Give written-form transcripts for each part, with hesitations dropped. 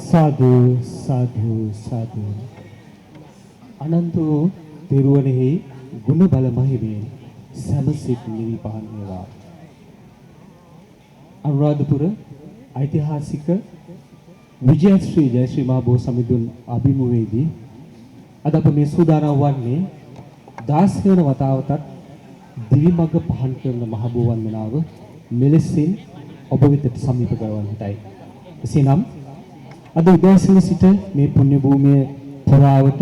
साधु साधु साधु अनंत तिरुवनेहि गुण बल महिमेन समसित निවිපහන් වේවා. අනුරාධපුර ඓතිහාසික විජයශ්‍රී ජයශ්‍රී මහ බෝ සමිඳුන් අභිමුවේදී අද අප මේ සූදානම් වන්නේ 16 වන වතාවටත් දිවිමග පහන් කරන මහ බෝ වන්දනාව මෙලෙසින් ඔබ වෙතට සමීප කරවන්නටයි. එසේනම් අද උදෑසන සිට මේ පුණ්‍ය භූමිය පුරාවට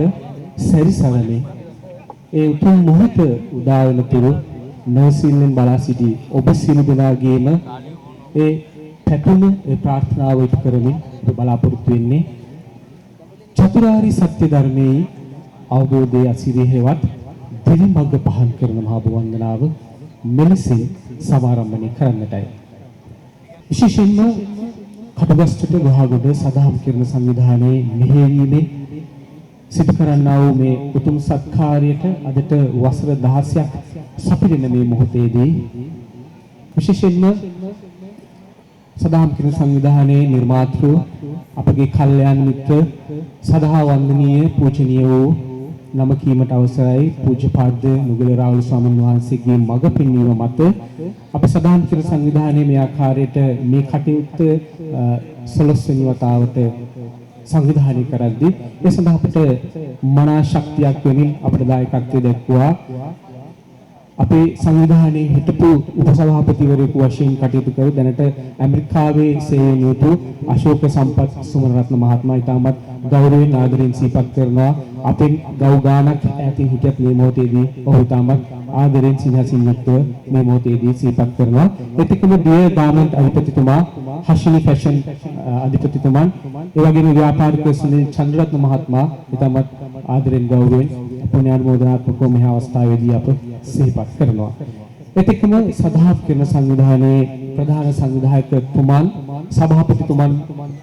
සැරිසරනේ ඒ උතුම් මොහොත උදා වෙන තුරු නොසිල්ලෙන් බලා සිටි ඔබ සියලු දෙනාගේම ඒ පැතුම ඒ ප්‍රාර්ථනාව ඉටු කරමින් බලාපොරොත්තු වෙන්නේ චතුරාර්ය සත්‍ය ධර්මයේ අවබෝධයේ අසිරිහෙවත් දිවිමග පහන් කරන මහා වන්දනාව මෙලෙසින් සමාරම්භණය කරන්නටයි. විශේෂයෙන්ම කටගස්තුට ගහගොඩ සදාම් කිරණ සංවිධානයේ මෙහෙයීමේ සිදු කරන්නා වූ මේ උතුම් සත්කාරයට අදට වසර 16ක් සපිරෙන මේ මොහොතේදී විශේෂයෙන්ම සදාම් කිරණ සංවිධානයේ නිර්මාතෘ අපගේ කල්යාණ මිත්‍ර සදා වන්දනීය පූජනීය වූ නම කීමට අවසරයි පූජ්‍යපාද නුගල රාහුල ස්වාමීන් වහන්සේගේ මඟ පෙන්වීම මත අප සදාම් කිරණ සංවිධානයේ මේ ආකාරයට මේ කටයුත්ත 16 වෙනි වතාවට සංවිධානය කරද්දී ඒ සඳහා අපට මනා ශක්තියක් වෙමින් අපට දායකත්වයේ දැක්වුවා අපේ සංවිධානයේ හිටපු උපසභාපතිවරයෙකු වශයෙන් කටයුතු කර දැනට ඇමරිකාවේ සේවය නියුතු අශෝක සම්පත් සුමනරත්න මහත්මයා ඉතාමත් ගෞරවයෙන් ආදරයෙන් සිහිපත් කරනවා. අපෙන් ගෞ ගානක් ඈතින් හිටියත් මේ මොහොතේදී ඔහු ඉතාමත් ආදරයෙන් සිනහසින් යුක්තව මේ මොහොතේදී සිහිපත් කරනවා. ඒකම දිය ගාමන්ට් අධිපතිතුමා හෂිනි ෆැෂන් අධිපතිතුමන් ඒ වගේම ව්‍යාපාරික සුනිල් චන්ද්‍රරත්න මහත්මයා ඉතාමත් ආදරයෙන් ගෞරවයෙන් පුණ්‍යානුමෝදනාත්මකව මේ අවස්ථාවේදී අප සිහිපත් කරනවා. ඒකම සදාම් කිරණ සංවිධානයේ ප්‍රධාන සංවිධායකතුමන් සභාපතිතුමන්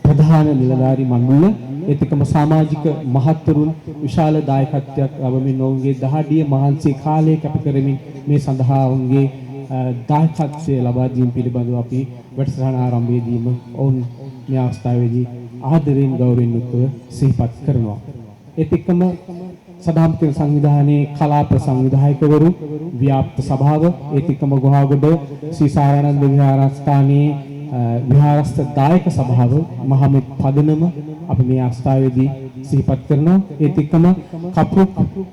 ප්‍රධාන නිලධාරී මණ්ඩල ඒකම සමාජික මහත්වරුන් විශාල දායකත්වයක් ලැබමින් ඔවුන්ගේ දහඩිය මහන්සි කාලය කැප කරමින් මේ සඳහා ඔවුන්ගේ දායකත්වය ලබා දීම පිළිබඳව අපි වැඩසටහන ආරම්භයේදීම ඔවුන් මේ අවස්ථාවේදී ආදරයෙන් ගෞරවයෙන් යුක්තව සිහිපත් කරනවා. ඒකම සදාම් කිරණ සංවිධානයේ කලාප සංවිධායකවරු ව්‍යාප්ත සභාව ඒකම ගොහාගොඩ ශ්‍රී සාරානන්ද විහාරස්ථානයේ විහාරස්ථ දායක සභාව මහමෙත් පදනම අපි මේ අවස්ථාවේදී සිහිපත් කරනවා. ඒකම කපුරු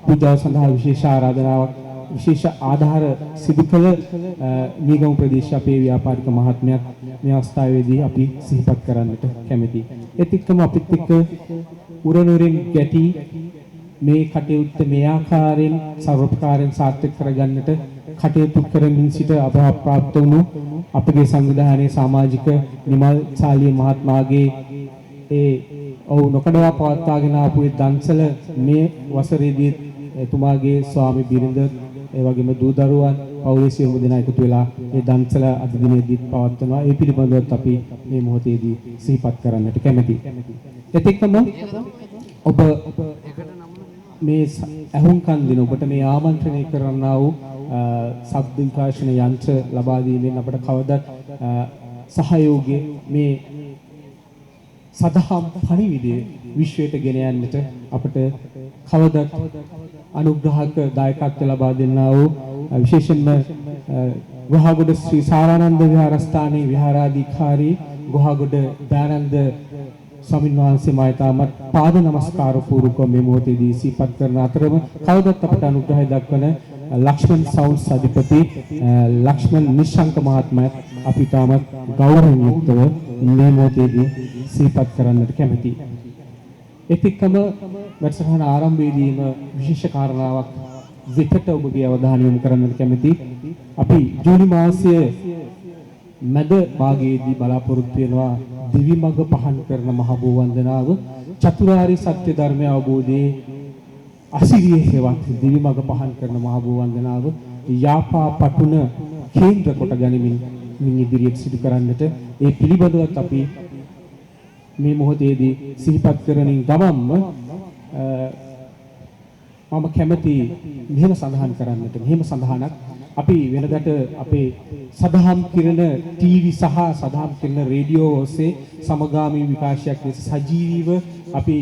පූජාව සඳහා විශේෂ ආරාධනාවක් විශේෂ ආධාර සිදු කළ නීගම ප්‍රදේශ අපේ ව්‍යාපාරික මහත්මයාත් මේ අවස්ථාවේදී අපි සිහිපත් කරන්නට කැමැතියි. ඒකම අපිත් එක්ක උරනුරෙන් ගැටි මේ කටයුත්ත මේ ආකාරයෙන් සර්වපකාරයෙන් සාර්ථක කරගන්නට කටයුතු කරමින් සිට අප්‍රාප්ත වුණු අපගේ සංවිධානයේ සමාජික නිමල් සාලිය මහත්මයාගේ ඒ නොකඩවා පවත්වාගෙන ආපු දන්සල මේ වසරේදී එතුමාගේ ස්වාමි බිරිඳ ඒ වගේම දූ දරුවන් පවුලේ සියලුම දෙනා එකතු වෙලා මේ දන්සල අද දිනේදී පවත්වනවා. ඒ පිළිබඳවත් අපි මේ මොහොතේදී සිහිපත් කරන්නට කැමැතියි. ඒකම ඔබ මේ ඇහුම්කන් දෙන ඔබට මේ ආමන්ත්‍රණය කරන්නා වූ ශබ්ද විකාශන යන්ත්‍ර ලබා දීමෙන් අපට කවදත් සහයෝගයේ මේ සදහම් පණිවිඩය විශ්වයට ගෙන යන්නට අපට කවදත් අනුග්‍රහක දායකත්ව ලබා දෙන්නා වූ විශේෂයෙන්ම ගොහාගොඩ ශ්‍රී සාරානන්ද විහාරස්ථානයේ විහාරාධිකාරී ගොහාගොඩ දයානන්ද ස්වාමීන් වහන්සේ මායිතාමත් පාද නමස්කාර පූර්වක මේ මොහොතේදී සිහිපත් කරන අතරම කවදත් අපට අනුග්‍රහය දක්වන ලක්ෂ්මන් සවුන්ඩ්ස් අධිපති ලක්ෂ්මන් නිශ්ශංක මහත්මයා අපි තාමත් ගෞරවයෙන් යුක්තව මේ මොහොතේදී සිහිපත් කරන්නට කැමැතියි. ඒකම වැඩසටහන ආරම්භයේදීම විශේෂ කාරණාවක් විකට ඔබගේ අවධානය යොමු කරන්නට කැමැතියි. අපි ජූනි මාසයේ මැද භාගයේදී බලාපොරොත්තු වෙනවා දිවිමග පහන් කරන මහ බෝ වන්දනාව චතුරාර්ය සත්‍ය ධර්මය අවබෝධයේ අසිරිය හේවත් දිවිමග පහන් කරන මහ බෝ වන්දනාව යාපා පටුන කේන්ද්‍ර කොට ගනිමින් ඉදිරියට සිදු කරන්නට ඒ පිළිබඳවත් අපි මේ මොහොතේදී සිහිපත් කරමින් ගමම්ම මම කැමති මෙහෙම සඳහන් කරන්නට. මෙහෙම සඳහනක් අපි වෙනදට අපේ සදහම් කිරණ ටීවී සහ සදහම් කිරණ රේඩියෝ ඔස්සේ සමගාමී විකාශයක් ලෙස සජීවීව අපි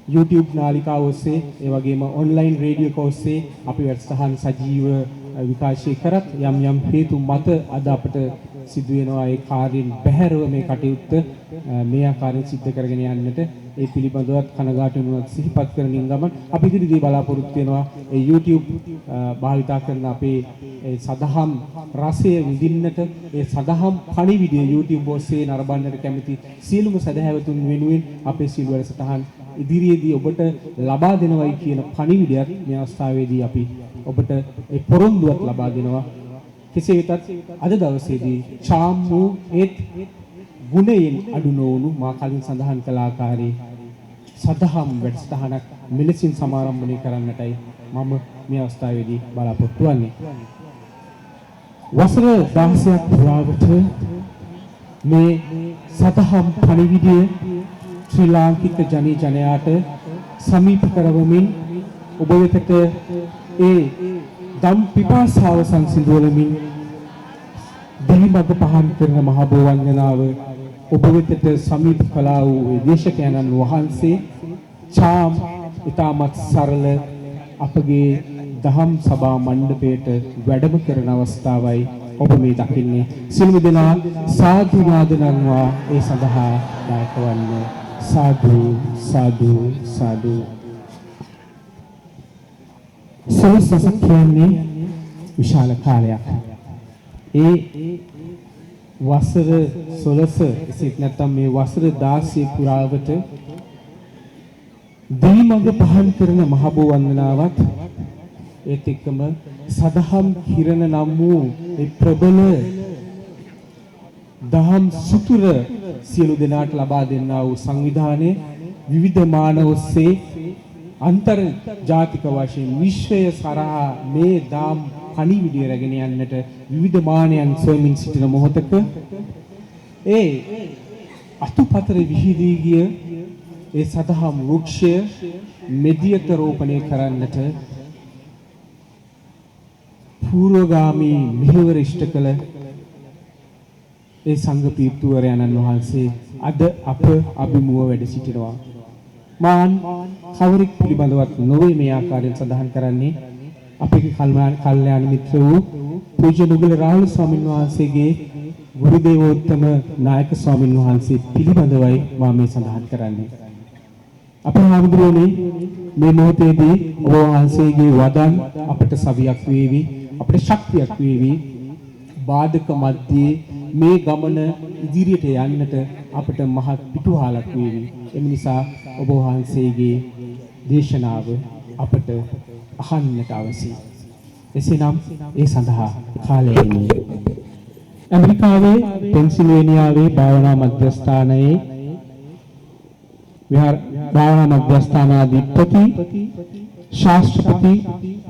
YouTube නාලිකාව ඔස්සේ ඒ වගේම ඔන්ලයින් රේඩියෝ එක ඔස්සේ අපි වැඩසටහන් සජීව විකාශය කරත් යම් යම් හේතු මත අද අපට සිදු වෙනවා ඒ කාර්යයෙන් බැහැරව මේ කටයුත්ත මේ ආකාරයෙන් සිද්ධ කරගෙන යන්නට ඒ පිළිබඳවත් කනගාටු වෙනවා සිහිපත් කරමින් ගමන් අපි ඉදිරියේදී බලාපොරොත්තු වෙනවා ඒ YouTube භාවිතා කරන අපේ ඒ සදහම් රසය විඳින්නට ඒ සදහම් පණිවිඩය YouTube ඔස්සේ නරඹන්නට කැමති සියලුම සදහැවතුන් වෙනුවෙන් අපේ සිල් වැඩසටහන් ඉදිරියේදී ඔබට ලබා දෙනවයි කියන පණිවිඩයක් මේ අවස්ථාවේදී අපි ඔබට ඒ පොරොන්දුවක් ලබා දෙනවා. කෙසේ වෙතත් අද දවසේදී චාම් වූ ඒත් ගුණයෙන් අඩු නොවුණු මා කලින් සඳහන් කළ ආකාරයේ සදහම් වැඩසටහනක් මෙලෙසින් සමාරම්භණය කරන්නටයි මම මේ අවස්ථාවේදී බලාපොරොත්තු වෙන්නේ. වසර 16ක් පුරාවට මේ සදහම් පණිවිඩය ශ්‍රී ලාංකික ජනී ජනයාට සමීප කරවමින් ඔබ වෙතට ඒ දම් පිපාසාව සංසිඳවමින් දිවිමඟ පහන් කරන මහ බෝවන්දනාව ඔබ වෙතට සමීප කළා වූ දේශකයන්න් වහන්සේ චාම් ඊටමත් සරල අපගේ දහම් සභා මණ්ඩපයට වැඩම කරන අවස්ථාවයි ඔබ මේ දකින්නේ. සියලුම දෙනා සාදු නාදනන්වා ඒ සඳහා දායක වන්නේ. සාදු සාදු සාදු. සොළොස් කියන්නේ විශාල කාලයක්. ඒ වසර 16 සිට නැත්නම් මේ වසර 16 පුරාවට දිවිමඟ පහන් කරන මහ බෝ වන්දනාවත් ඒත් එක්කම සදහම් කිරණ නම් වූ ඒ ප්‍රබල දහම් සුතුර සියලු දෙනාට ලබා දෙන්නා වූ සංවිධානයේ විවිධ මාන ඔස්සේ අන්තර් ජාතික වශයෙන් විශ්වය සරහා මේ දාම් පණිවිඩය රැගෙන යන්නට විවිධ මානයන් සොයමින් සිටින මොහොතක ඒ අතුපතර විහිදී ගිය ඒ සදහම් වෘක්ෂය මෙදියත රෝපණය කරන්නට පූර්වගාමී මෙහෙවර ඉෂ්ට කළ ඒ සංඝ පීඨවරයන්න් වහන්සේ අද අප අභිමුව වැඩ සිටිනවා. මාන් කවරෙක් පිළිබඳවත් නොවේ මේ ආකාරයෙන් සඳහන් කරන්නේ අපේ කල්යාණ මිත්‍ර වූ පූජ්‍ය නුගල රාහුල ස්වාමීන් වහන්සේගේ ගුරු දේවෝත්තම නායක ස්වාමීන් වහන්සේ පිළිබඳවයි මම මේ සඳහන් කරන්නේ. අපේ හාමුදුරුවනේ මේ මොහොතේදී ඔබ වහන්සේගේ වදන් අපට සවියක් වේවි, අපට ශක්තියක් වේවි. බාධක මැද්දේ මේ ගමන ඉදිරියට යන්නට අපට මහත් පිටුහලක් වේවි. එම නිසා ඔබ වහන්සේගේ දේශනාව අපට අහන්නට අවශ්‍යයි. එසේනම් ඒ සඳහා කාලය එන්නේ. ඇමරිකාවේ පෙන්සිල්වේනියාවේ භාවනා මධ්‍යස්ථානයේ භාවනා මධ්‍යස්ථානාධිපති ශාස්ත්‍රපති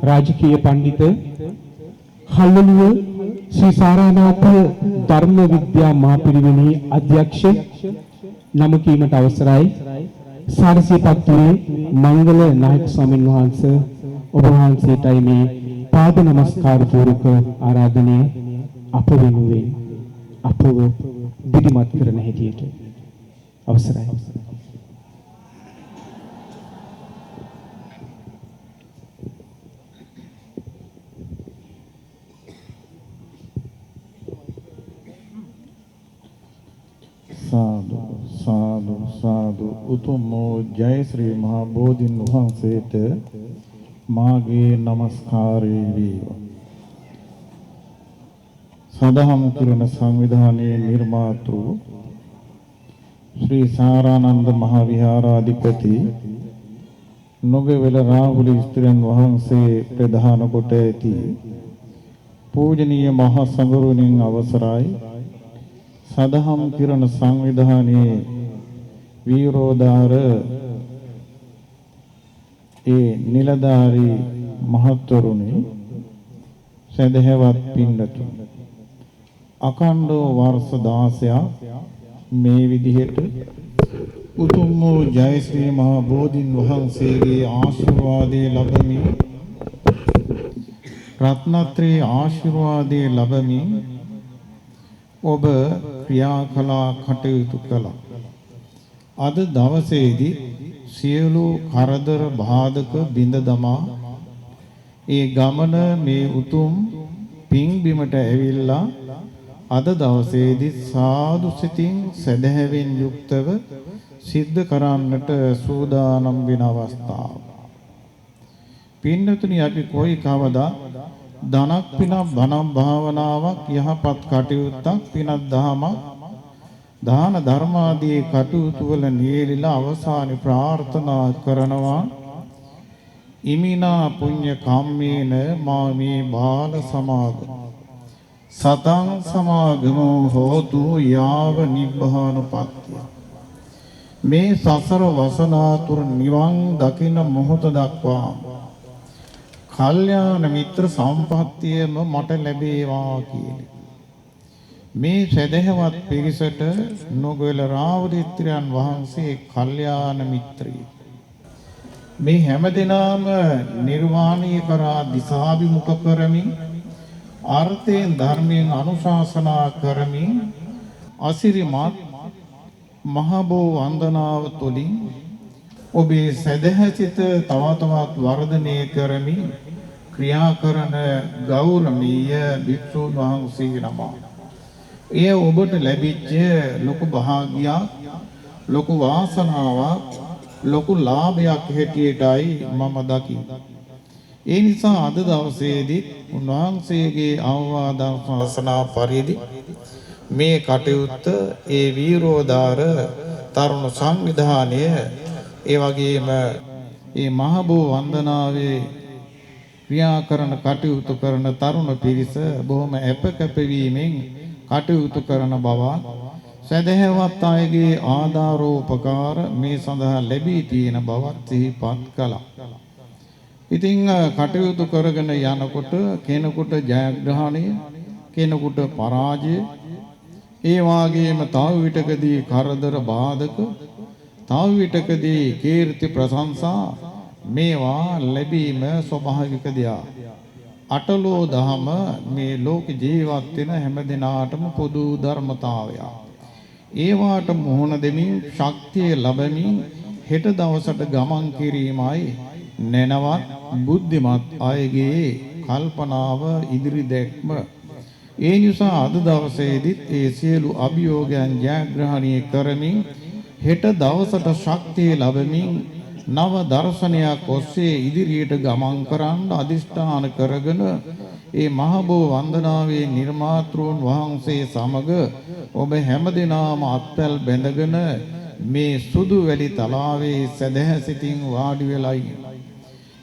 රාජකීය පඬිත හල්ලුව ශ්‍රී සාරානාථ ධර්ම විද්‍යා මහපිරිවෙනේ අධ්‍යක්ෂ නම කීමට අවසරයි. සාරසීපත්තුවේ මංගල නායක ස්වාමීන් වහන්සේ ඔබ වහන්සේටයි මේ පාද නමස්කාර පූර්වක ආරාධනය අප වෙනුවෙන් අපව දිදිමත් කරන හැටියට අවසරයි. සාදු සාදු සාදු. උතුම් ජය ශ්‍රී මහා බෝධින් වහන්සේට මාගේ নমස්කාරය වේවා. සදහම් කිරණ සංවිධානයේ නිර්මාතෘ ශ්‍රී සාරානන්ද මහා විහාරාධිපති නොගවැල රාහුල ස්ත්‍රීන් වහන්සේ ප්‍රධාන කොට ඇති පූජනීය මහා සංඝරුවනින් අවසරයි. සදහම් කිරණ සංවිධානයේ වීරෝදාර ඒ නිලධාරී මහත්වරුනි, සදහැවත් පින්නතුන්, අඛණ්ඩව වර්ෂ 16ක් මේ විදිහට උතුම් වූ ජයශ්‍රී මහා බෝධින් වහන්සේගේ ආශිර්වාදයේ ලැබමින් රත්නත්‍රේ ආශිර්වාදයේ ලැබමින් ඔබ ක්‍රියාකලා කටයුතු කළා. අද දවසේදී සියලු කරදර බාධක බිඳ දමා ඒ ගමන මේ උතුම් පින් බිමට ඇවිල්ලා අද දවසේදී සාදු සිතින් සදහැවෙන් යුක්තව සිද්ධ කරන්නට සූදානම් වෙන අවස්ථාව. පින්නතුනි අපි කොයි කවදා ධනක් පිනක් බණක් භාවනාවක් යහපත් කටයුත්තක් පිනක් දහමක් දාන ධර්මාදී කටයුතු වල නියැලිලා අවසානයේ ප්‍රාර්ථනා කරනවා ඉමිනා පුඤ්ඤ කම්මේන මාමේ බාල සමාගම සතං සමාගමෝ හෝතු යාව නිබ්බානුපත්තිය. මේ සසර වසනාතුර නිවන් දකින මොහොත දක්වා කල්යාණ මිත්‍ර සම්පත්තියම මට ලැබේවා කියලා. මේ සදහවත් පිරිසට නොගොල්ල රාවදිත්‍රයන් වහන්සේ කල්යාණ මිත්‍රයෙක්. මේ හැමදෙනාම නිර්වාණය කරා දිශාභිමුඛ කරමින් අර්ථයෙන් ධර්මයෙන් අනුශාසනා කරමින් අසිරිමත් මහබෝ වන්දනාව තුළින් ඔබේ සදහසිත තව තවත් වර්ධනය කරමින් ක්‍රියා කරන ගෞරවනීය භික්ෂුන් වහන්සේ නමක්. එය ඔබට ලැබිච්ච ලොකු භාග්‍යයක්, ලොකු වාසනාවක්, ලොකු ලාභයක් හැටියටයි මම දකින්නේ. ඒ නිසා අද දවසේදී උන්වහන්සේගේ අවවාද ශාසනා පරිදි මේ කටයුත්ත ඒ වීරෝදාර තරුණ සංවිධානය ඒ වගේම මේ මහබෝ වන්දනාවේ ක්‍රියා කරන කටයුතු කරන තරුණ පිරිස බොහොම අපකැපවීමෙන් කටයුතු කරන බව සදහවත් අයගේ ආධාරෝපකාර මේ සඳහා ලැබී තියෙන බවත් සිහිපත් කළා. ඉතින් කටයුතු කරගෙන යනකොට කෙනෙකුට ජයග්‍රහණය, කෙනෙකුට පරාජය, ඒ වගේම තව විටකදී කරදර බාධක, තව විටකදී කීර්ති ප්‍රශංසා මේවා ලැබීම ස්වභාවික දෙයක්. අටලෝ දහම මේ ලෝක ජීවත් වෙන හැම දිනාටම පොදු ධර්මතාවයක්. ඒවාට මුහුණ දෙමින් ශක්තිය ලැබමින් හෙට දවසට ගමන් කිරීමයි නැනවත් බුද්ධිමත් අයගේ කල්පනාව ඉදිරි දැක්ම. ඒ නිසා අද දවසේදීත් ඒ සියලු අභියෝගයන් ජයග්‍රහණය කරමින් හෙට දවසට ශක්තිය ලැබමින් නව දර්ශනයක් ඔස්සේ ඉදිරියට ගමන් කරන්න අදිෂ්ඨාන කරගෙන ඒ මහබෝ වන්දනාවේ නිර්මාතෘන් වහන්සේ සමග ඔබ හැමදෙනාම අත්පැල් බැඳගෙන මේ සුදු වැලි තලාවේ සදහැසිතින් වාඩි වෙලා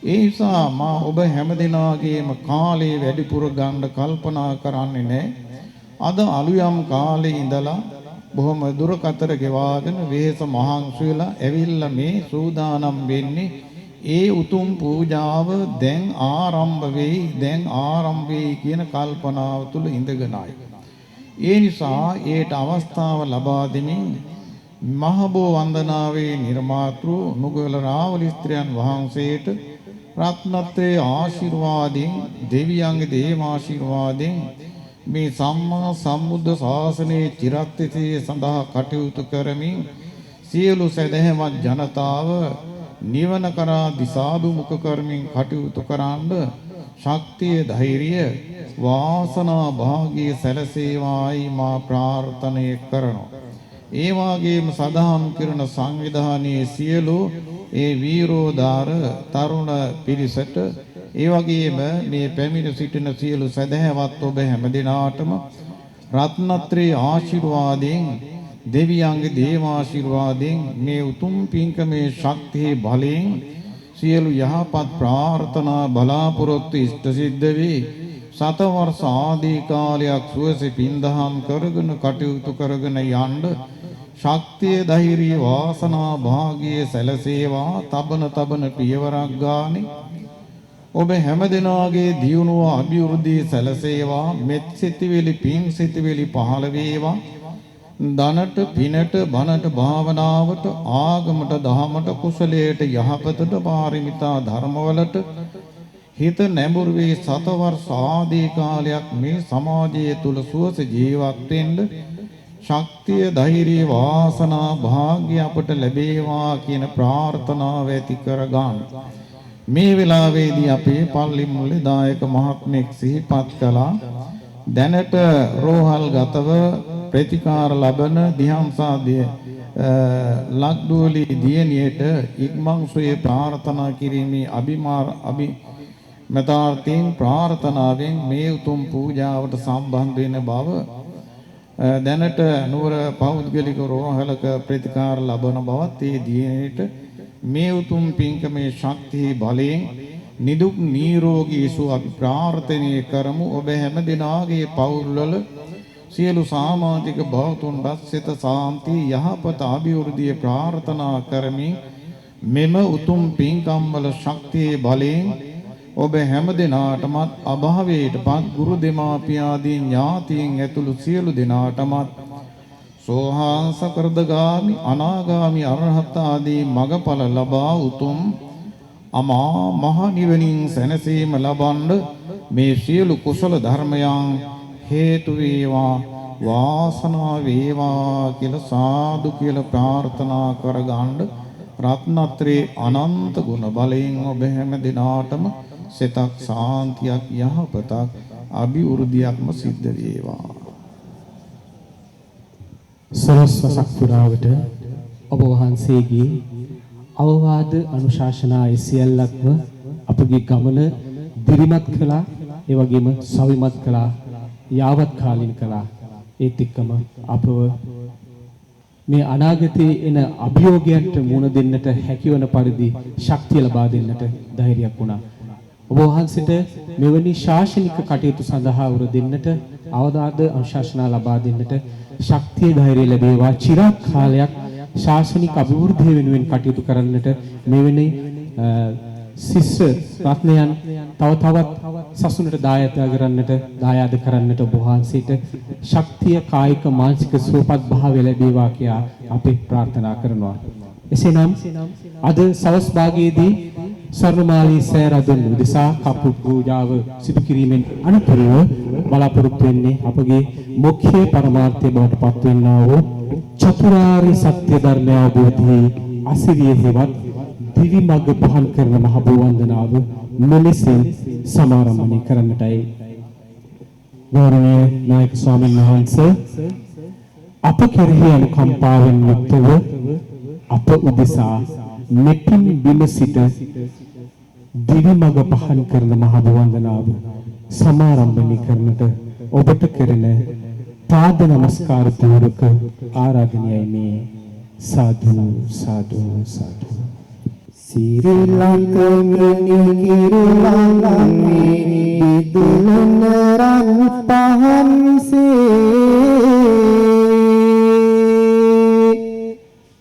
ඒ නිසා මා ඔබ හැමදෙනාගේම කාලේ වැඩිපුර ගන්න කල්පනා කරන්නේ නැහැ. අද අලුයම් කාලේ ඉඳලා බොහොම දුරකතර ගෙවාගෙන වෙහෙස මහන්සි වෙලා ඇවිල්ලා මේ සූදානම් වෙන්නේ ඒ උතුම් පූජාව දැන් ආරම්භ වෙයි කියන කල්පනාව තුළ ඉඳගෙනයි. ඒ නිසා ඒට අවස්ථාව ලබා දෙමින් මහබෝ වන්දනාවේ නිර්මාතෘ නුගල රාවල ස්ත්‍රියන් වහන්සේට රත්නත්‍රේ ආශිර්වාදයෙන් දෙවියන්ගේ දේවාශිර්වාදයෙන් මේ සම්මා සම්බුද්ධ ශාසනයේ චිරස්ථිතිය සඳහා කටයුතු කරමින් සියලු සදහැවත් ජනතාව නිවන කරා දිශාභිමුඛ කරමින් කටයුතු කරන්න ශක්තිය ධෛර්යය වාසනා භාග්‍ය සැලසේවායි මා ප්‍රාර්ථනා කරනවා. ඒ වගේම සදාම් කිරණ සංවිධානයේ සියලු ඒ වීරෝදාර තරුණ පිරිසට ඒ වගේම මේ පැමිණ සිටින සියලු සදහැවත් ඔබ හැමදිනාටම රත්නත්‍රේ ආශිර්වාදයෙන් දෙවියන්ගේ දේවාශිර්වාදයෙන් මේ උතුම් පින්කමේ ශක්තියේ බලයෙන් සියලු යහපත් ප්‍රාර්ථනා බලාපොරොත්තු ඉෂ්ට සිද්ධ වේ. සත වර්ෂ ආදී කාලයක් සුවසේ පින්දහම් කරගෙන කටයුතු කරගෙන යන්න ශක්තිය ධෛර්ය වාසනා භාග්‍ය සැලසේවා. තබන පියවරක් ගානේ ඔබ හැමදෙනාගේ දියුණුව අභිවෘද්ධිය සැලසේවා. මෙත් සිතිවිලි පින් සිතිවිලි පහළ වේවා. ධනට පිනට බනට භාවනාවට ආගමට දහමට කුසලයට යහපතට පාරමිතා ධර්මවලට හිත නැඹුරු වී සතවර්ෂ ආදී කාලයක් මේ සමාජය තුල සුවස ජීවත් වෙන්න ශක්තිය ධෛර්ය වාසනා භාග්‍ය අපට ලැබේවා කියන ප්‍රාර්ථනාව ඇති කර ගන්න. මේ වෙලාවේදී අපේ පල්ලි මුල්ලේ දායක මහත්මෙක් සිහිපත් කළා. දැනට රෝහල් ගතව ප්‍රතිකාර ලබන දිහම්සාදිය ලක්ඩෝලි දියණියට ඉක්මන් සුවේ ප්‍රාර්ථනා කිරීමේ අභිමතාර්ථයෙන් ප්‍රාර්ථනාවෙන් මේ උතුම් පූජාවට සම්බන්ධ වෙන බව දැනට නුවර පෞද්ගලික රෝහලක ප්‍රතිකාර ලබන බවත් ඒ දියණියට මේ උතුම් පින්කමේ ශක්තිය බලයෙන් නිදුක් නිරෝගී සුව අපි ප්‍රාර්ථනා කරමු. ඔබ හැම දිනාගේ පවුල්වල සියලු සමාජික භවතුන්වත් සිත සාන්ති යහපත අභිවෘද්ධිය ප්‍රාර්ථනා කරමින් මෙම උතුම් පින්කම් වල ශක්තිය බලයෙන් ඔබ හැම දිනාටමත් අභාවයටපත් ගුරු දෙමාපියාදී ඥාතීන් ඇතුළු සියලු දිනාටමත් සෝහාන් සකෘදගාමි අනාගාමි අරහත් ආදී මගඵල ලබා උතුම් අමා මහ නිවනින් සැනසීම ලබන්න මේ සියලු කුසල ධර්මයන් හේතු වේවා වාසනාව වේවා කියලා සාදු කියලා ප්‍රාර්ථනා කරගන්න රත්නත්‍රේ අනන්ත ගුණ බලයෙන් ඔබ හැම දිනාටම සිතක් සාන්තියක් යහපතක් අභිවෘද්ධියක්ම සිද්ධ වේවා. සරස්වසක් පුරාවට ඔබ වහන්සේගේ අවවාද අනුශාසනා සියල්ලක්ම අපගේ ගමන දිරිමත් කළා, ඒ වගේම සවිමත් කළා, යාවත් කාලින කළා. ඒත් එක්කම අපව මේ අනාගතයේ එන අභියෝගයන්ට මුහුණ දෙන්නට හැකියවන පරිදි ශක්තිය ලබා දෙන්නට ධෛර්යයක් වුණා. ඔබ වහන්සේට මෙවැනි ශාසනික කටයුතු සඳහා උර දෙන්නට, අවවාද අනුශාසනා ලබා දෙන්නට ශක්තිය ධෛර්යය ලැබේවා. চিරාත් කාලයක් ශාසනික අභිවෘද්ධිය වෙනුවෙන් කටයුතු කරන්නට මෙවැනි ශිෂ්‍ය රත්නයන් තවත් සසුනට දායාද කරන්නට ඔබ වහන්සේට ශක්තිය කායික මානසික සුවපත් භාවය ලැබේවා කියා අපි ප්‍රාර්ථනා කරනවා. එසේනම් අද සවස් භාගයේදී ස්වර්ණමාලී සෑරදුන් උදෙසා කපු පූජාව සිදු කිරීමෙන් අනතුරුව බලාපොරොත්තු වෙන්නේ අපගේ මුඛ්‍ය පරමාර්ථය බවට පත්වෙන්නා වූ චතුරාර්ය සත්‍ය ධර්මය අවබෝධයේ අසිරිය හේවත් දිවි මඟ පහන් කරන මහ වන්දනාව මෙලෙසින් සමාරම්භණය කරන්නටයි. ගෞරවනීය නායක ස්වාමීන් වහන්සේ අප කෙරෙහි අනුකම්පාවෙන් යුක්තව අප උදෙසා මෙපින් බිම සිට දිවි මඟ පහන් කරන මහ වන්දනාව සමාරම්භණය කරන්නට ඔබට කරන පාද නමස්කාර පූර්වක ආරාධනයයි මේ. සාදු සාදු සාදු. Sri Lanka kirulangi biduneran pahanse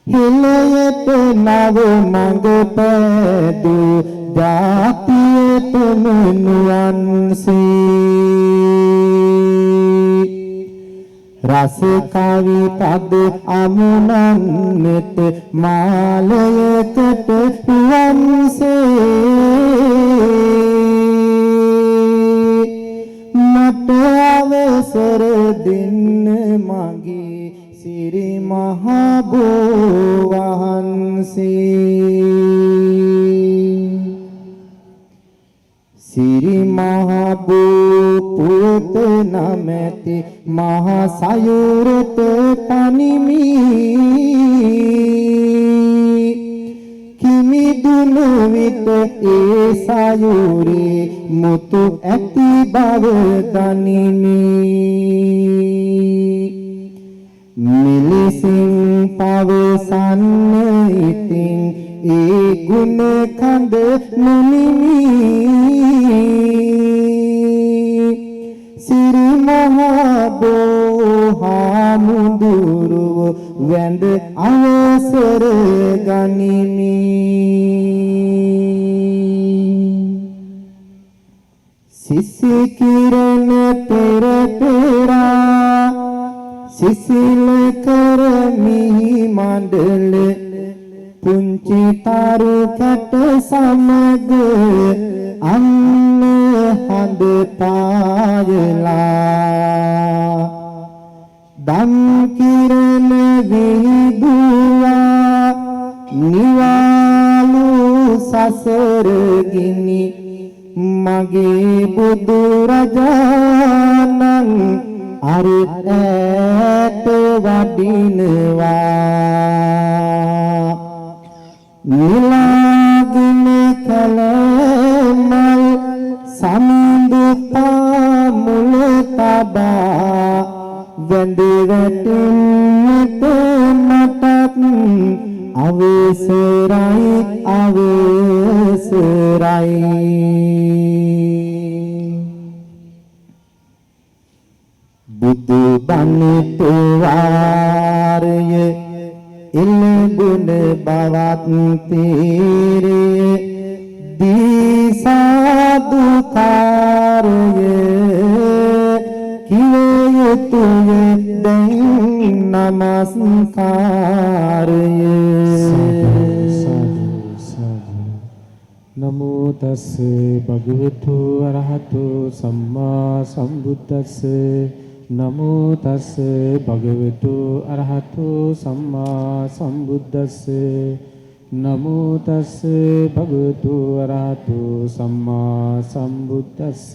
hilayete navu mangapadu jatiyete menuanse rasa kawi pad amunan net malayeket wanse mata avasar din magi siri mahabu wahanse Siri Mahabu Put Nameti Mahasayurat Panimi Kimi Dunuvit Esayuri Mutu Eti Bavadanini Milising Pavasan Iting E Gune Kande Munimi Siri Mahabu Hamunduru Wend Avasar Ganimi Sisi Kirana Tera Tera සිසිල කරමි මණ්ඩල පුංචි තරු කැට සමග අන්න හඳ පායලා දම් කිරණ විදුවා නිවාලු සසර ගිනි මගේ බුදු රජාණන් අරිතට වඩිනවා නිලාගෙන කලමල් සමිඳු පාමුල තබා වැඳ වැටෙන්නට මටත් අවසරයි අවසරයි බුදු බණට වාරය ඉල්බුන බවත් තීරය දීසාදුකාරය කිව යුතුය දැන් නමස්කාරය නමෝ තස් භගවතු අරහතු සම්මා සම්බුද්දස්ස නමෝ තස් භගවතු අරහතු සම්මා සම්බුද්දස්ස නමෝ තස් භගවතු අරහතු සම්මා සම්බුද්දස්ස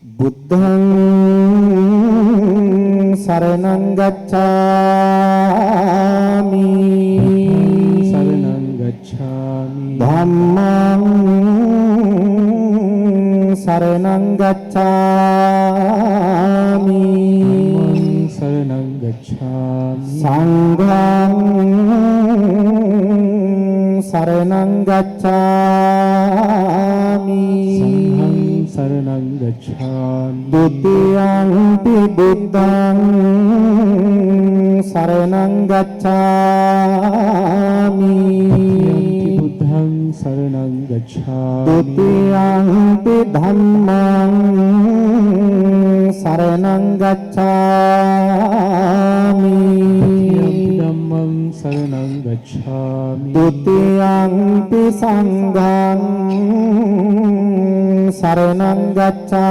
බුද්ධං සරණං ගච්ඡාමි සරණං ගච්ඡාමි ධම්මං සරණං ගච්ඡාමි සරණං ගච්ඡාමි සංඝං සරණං ගච්ඡාමි සරණං ගච්ඡාමි ဒုတိယံ පි බුද්ධං සරණං ගච්ඡාමි බුද්ධං සරණං ගච්ඡාමි ဒုတိယံ පි ධම්මං සරණං ගච්ඡාමි ධම්මං සරණං ගච්ඡාමි ဒုတိယံ පි සංඝං සරණං ගච්ඡාමි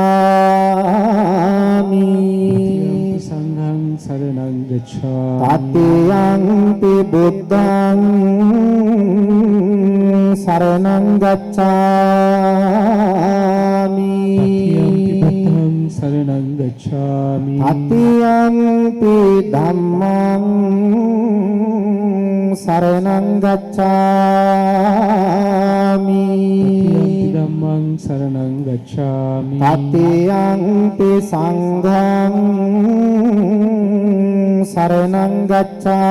සංඝං සරණං ගච්ඡාමි තතියං පි බුද්ධං සරණං ගච්ඡාමි බුද්ධං සරණං ගච්ඡාමි තතියං පි ධම්මං සරණං ගච්ඡාමි ධම්මං සරණං ගච්ඡාමි තතියං පි සංඝං සරණං ගච්ඡාමි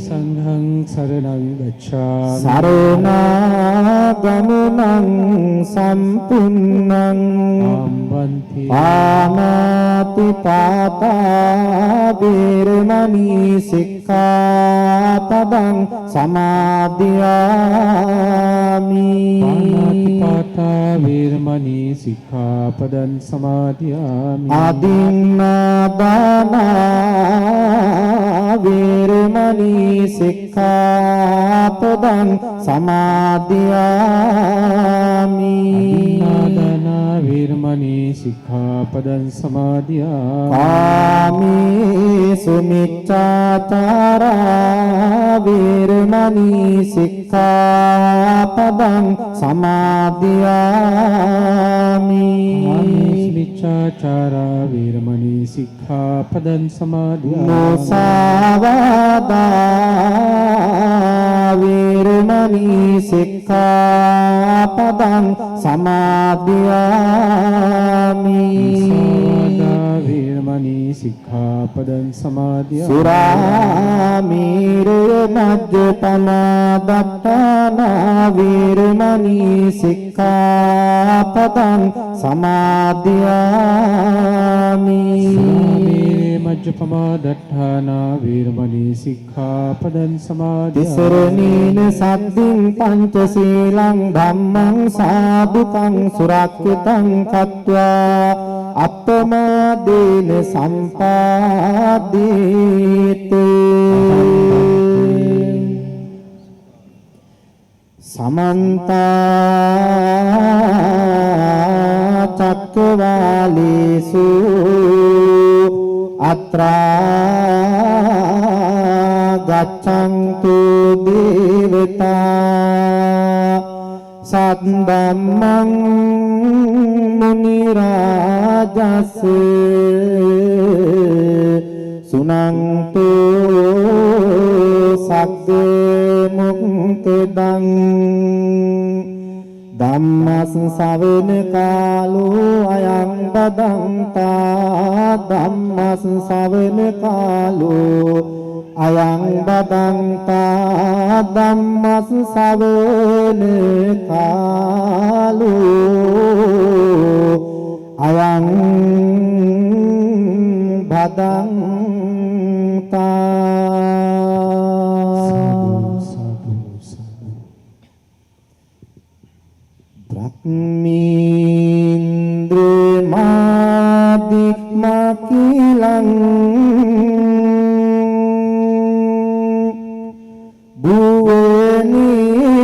සංඝං සරණං ගච්ඡාමි සරණාගමනං සම්පුන්නං ආම්බන්ති පානාති පාතා වේරමණී සික්ඛාපදං සමාදියාමි පානාති පාතා වේරමණී සික්ඛාපදං සමාදියාමි ආදින්නාදානා වේරමණී සික්ඛාපදං සමාදියාමි ආදානා වේරමණී සික්ඛාපදං සමාදියාමි කාමේසු මිච්ඡාචාරා වේරමණී සික්ඛාපදං සමාදියාමි මිච්ඡාචාරා වේරමණී සික්ඛාපදං සමාදියාමි මුසාවාදා වේරමණී සික්ඛාපදං සමාදියාමි වේරමණී සික්ඛාපදං සමාදියාමි සුරාමීරය මජ්ජපමා දත්තානා වේරමණී සික්ඛාපදං සමාදියාමි මජ්ජපමා දත්තානා වේරමණී සික්ඛාපදං සමාදියාමි තිසරණීන සද්දින් පංචශීලං ධම්මං සාදුකං සුරක්ඛිතං කତ୍වා අප්පමාදේන සම්පාදේත සමන්ත චක්කවාලේසු අත්‍රා ගච්ඡන්තු දේවතා සද්දම්මං මුනි රාජස් සුනන්තු සග්ග මුක්තදං ධම්මස් ශවන කාලෝ අයං බදන්තා ධම්මස් ශවන කාලෝ අයං බදන්තා ධම්මස් ශවන කාලෝ අයං බදන්තා බ්‍රහ්මීන්ද්‍ර මාදික්මකිලං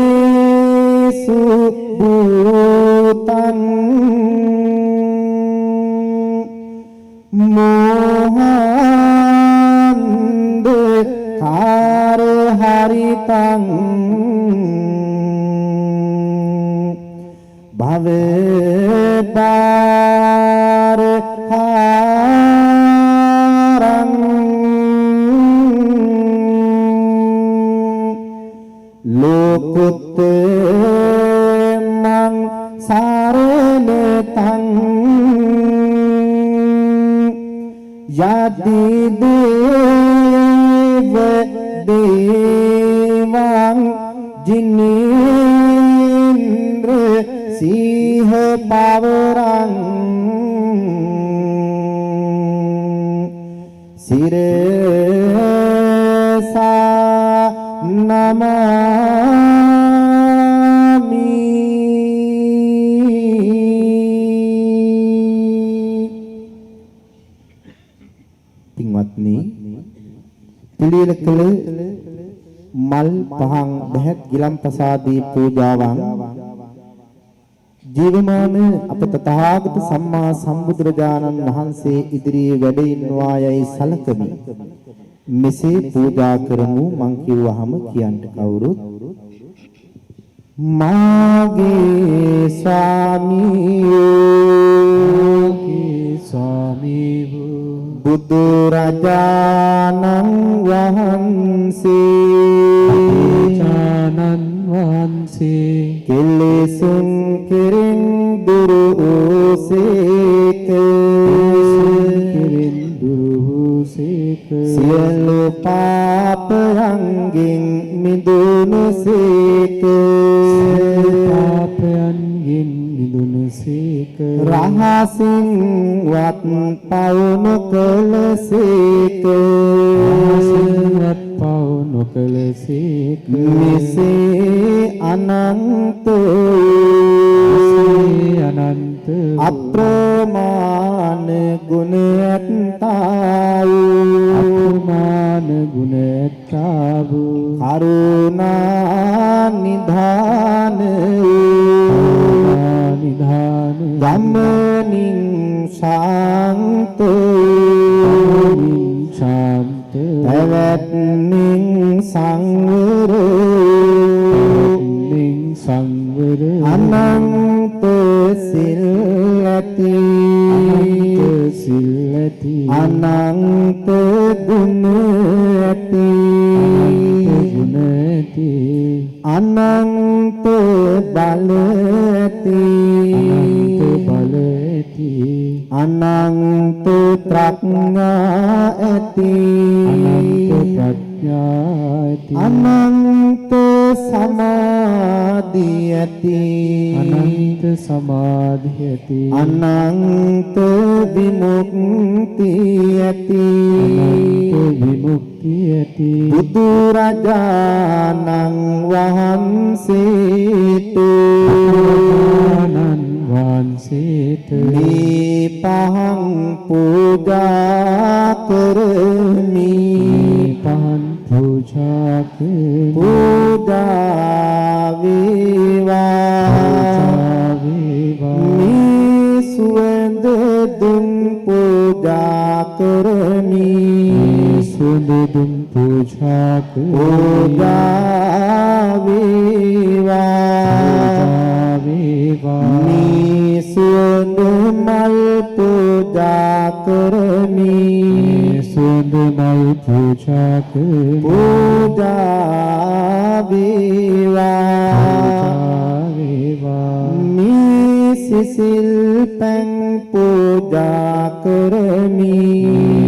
භුවනේසු භූතං මොහන්ද කාර හරිතං භවදාර හාරං ලෝකුත්තමං සාරණතං යදි දේව දේවං ජිනේන්ද්‍ර සිහ පවරං සිරසා නමාමි පින්වත්නි පිළියෙල කළ මල් පහන් බෙහෙත් ගිලම්පසාදී පූජාවන් ජීවමාන අප තථාගත සම්මා සම්බුදුරජාණන් වහන්සේ ඉදිරියේ වැඩ ඉන්නවා යයි සලකමි. මෙසේ පූජා කරමු මං කිව්වහම කියන්න කවුරුත් මාගේ ස්වාමී බුදුරජාණන් වහන්සේ කෙලෙසුන් කෙරෙන් දුරු වූසේක සියලු පාපයන්ගෙන් මිදුණුසේක රහසින් වත් පවුන කළසේක මෙසේ අනන්ත අප්‍රමාණ ගුණයත්තා වූ කරුණා නිධාන ගමනින් ශාන්ත පැවැත්මින් සංවර අනන්ත සිල් ඇති අනන්ත ගුණ ඇති අනන්ත බල ඇති අනන්ත ප්‍රඥා ඇති අනන්ත සමාධිය ඇති අනන්ත විමුක්තිය ඇති බුදුරජාණන් වහන්සේට මේ පහන් පූජා කරමි පහන් පූජා කරමි පූජා වේවා මේ සුවඳ දුම් පූජා කරමි සුවඳ දුම් පූජා කරමි පූජා වේවා මේ සුවඳ මල් පූජා කරමි සුවඳ මල් පූජා කරමි පූජා වේවා මේ සිසිල් පැන් පූජා කරමි